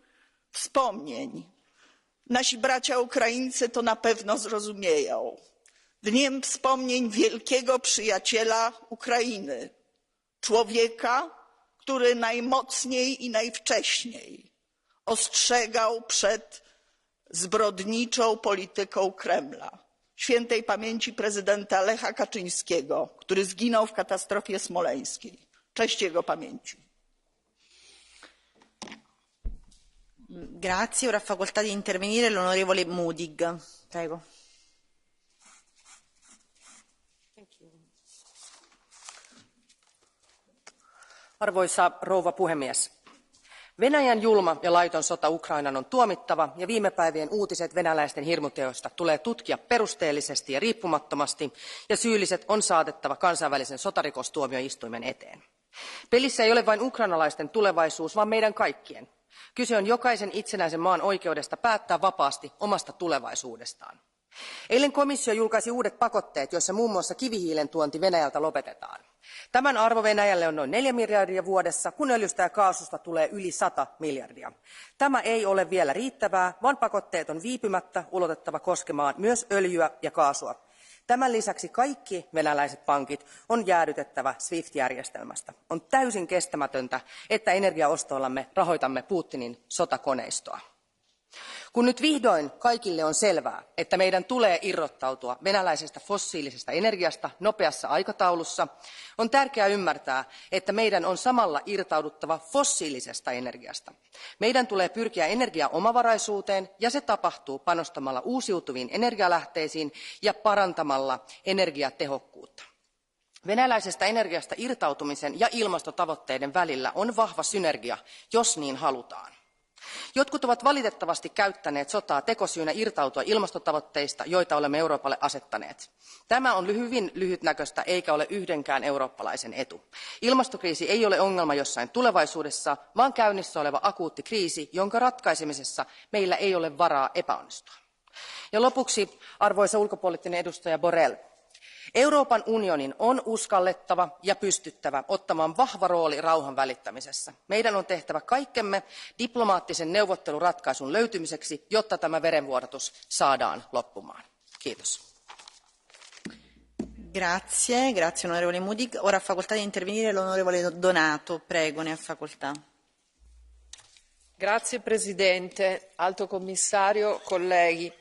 wspomnień. Nasi bracia Ukraińcy to na pewno zrozumieją. Dniem wspomnień wielkiego przyjaciela Ukrainy. Człowieka, który najmocniej i najwcześniej ostrzegał przed zbrodniczą polityką Kremla. Świętej pamięci prezydenta Lecha Kaczyńskiego, który zginął w katastrofie smoleńskiej. Cześć jego pamięci. Grazie, ora ha facoltà di intervenire l'onorevole Modig. Prego. Arvoisa rouva puhemies, Venäjän julma ja laiton sota Ukrainaan on tuomittava ja viime päivien uutiset venäläisten hirmuteoista tulee tutkia perusteellisesti ja riippumattomasti ja syylliset on saatettava kansainvälisen sotarikostuomioistuimen eteen. Pelissä ei ole vain ukrainalaisten tulevaisuus, vaan meidän kaikkien. Kyse on jokaisen itsenäisen maan oikeudesta päättää vapaasti omasta tulevaisuudestaan. Eilen komissio julkaisi uudet pakotteet, joissa muun muassa kivihiilen tuonti Venäjältä lopetetaan. Tämän arvo Venäjälle on noin 4 miljardia vuodessa, kun öljystä ja kaasusta tulee yli 100 miljardia. Tämä ei ole vielä riittävää, vaan pakotteet on viipymättä ulotettava koskemaan myös öljyä ja kaasua. Tämän lisäksi kaikki venäläiset pankit on jäädytettävä SWIFT-järjestelmästä. On täysin kestämätöntä, että energiaostoillamme rahoitamme Putinin sotakoneistoa. Kun nyt vihdoin kaikille on selvää, että meidän tulee irrottautua venäläisestä fossiilisesta energiasta nopeassa aikataulussa, on tärkeää ymmärtää, että meidän on samalla irtauduttava fossiilisesta energiasta. Meidän tulee pyrkiä energiaomavaraisuuteen ja se tapahtuu panostamalla uusiutuviin energialähteisiin ja parantamalla energiatehokkuutta. Venäläisestä energiasta irtautumisen ja ilmastotavoitteiden välillä on vahva synergia, jos niin halutaan. Jotkut ovat valitettavasti käyttäneet sotaa tekosyynä irtautua ilmastotavoitteista, joita olemme Euroopalle asettaneet. Tämä on hyvin lyhytnäköistä eikä ole yhdenkään eurooppalaisen etu. Ilmastokriisi ei ole ongelma jossain tulevaisuudessa, vaan käynnissä oleva akuutti kriisi, jonka ratkaisemisessa meillä ei ole varaa epäonnistua. Ja lopuksi, arvoisa ulkopoliittinen edustaja Borrell, Euroopan unionin on uskallettava ja pystyttävä ottamaan vahva rooli rauhan välittämisessä. Meidän on tehtävä kaikkemme diplomaattisen neuvotteluratkaisun löytymiseksi, jotta tämä verenvuodatus saadaan loppumaan. Kiitos. Grazie, grazie onorevole Moody. Ora ha facoltà di intervenire l'onorevole Donato. Prego, ne ha facoltà. Grazie Presidente, Alto Commissario, colleghi.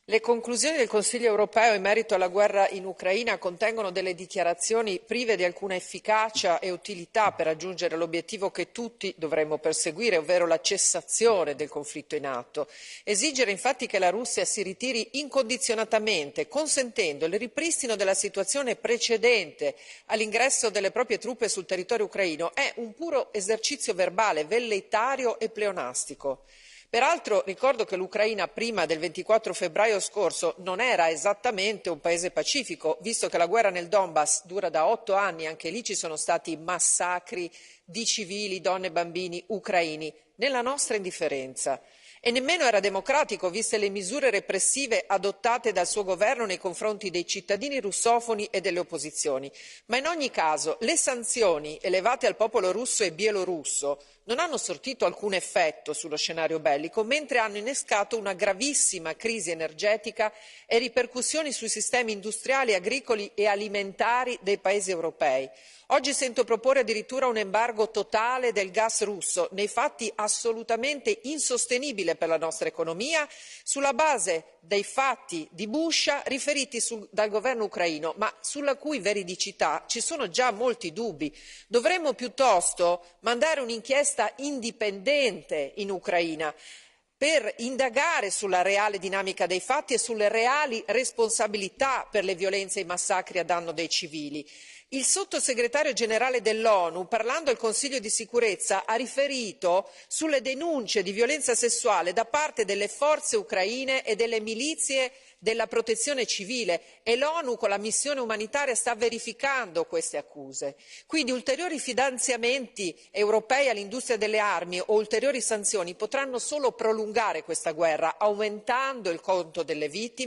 Le conclusioni del Consiglio europeo in merito alla guerra in Ucraina contengono delle dichiarazioni prive di alcuna efficacia e utilità per raggiungere l'obiettivo che tutti dovremmo perseguire, ovvero la cessazione del conflitto in atto. Esigere infatti che la Russia si ritiri incondizionatamente, consentendo il ripristino della situazione precedente all'ingresso delle proprie truppe sul territorio ucraino, è un puro esercizio verbale, velleitario e pleonastico. Peraltro ricordo che l'Ucraina prima del 24 febbraio scorso non era esattamente un paese pacifico, visto che la guerra nel Donbass dura da 8 anni, anche lì ci sono stati massacri di civili, donne e bambini ucraini, nella nostra indifferenza. E nemmeno era democratico, viste le misure repressive adottate dal suo governo nei confronti dei cittadini russofoni e delle opposizioni. Ma in ogni caso le sanzioni elevate al popolo russo e bielorusso non hanno sortito alcun effetto sullo scenario bellico, mentre hanno innescato una gravissima crisi energetica e ripercussioni sui sistemi industriali, agricoli e alimentari dei paesi europei. Oggi sento proporre addirittura un embargo totale del gas russo, nei fatti assolutamente insostenibile per la nostra economia, sulla base dei fatti di Buscia riferiti dal governo ucraino, ma sulla cui veridicità ci sono già molti dubbi. Dovremmo piuttosto mandare un'inchiesta indipendente in Ucraina per indagare sulla reale dinamica dei fatti e sulle reali responsabilità per le violenze e i massacri a danno dei civili. Il sottosegretario generale dell'ONU, parlando al Consiglio di sicurezza, ha riferito sulle denunce di violenza sessuale da parte delle forze ucraine e delle milizie della protezione civile e l'ONU con la missione umanitaria sta verificando queste accuse. Quindi ulteriori finanziamenti europei all'industria delle armi o ulteriori sanzioni potranno solo prolungare questa guerra, aumentando il conto delle vittime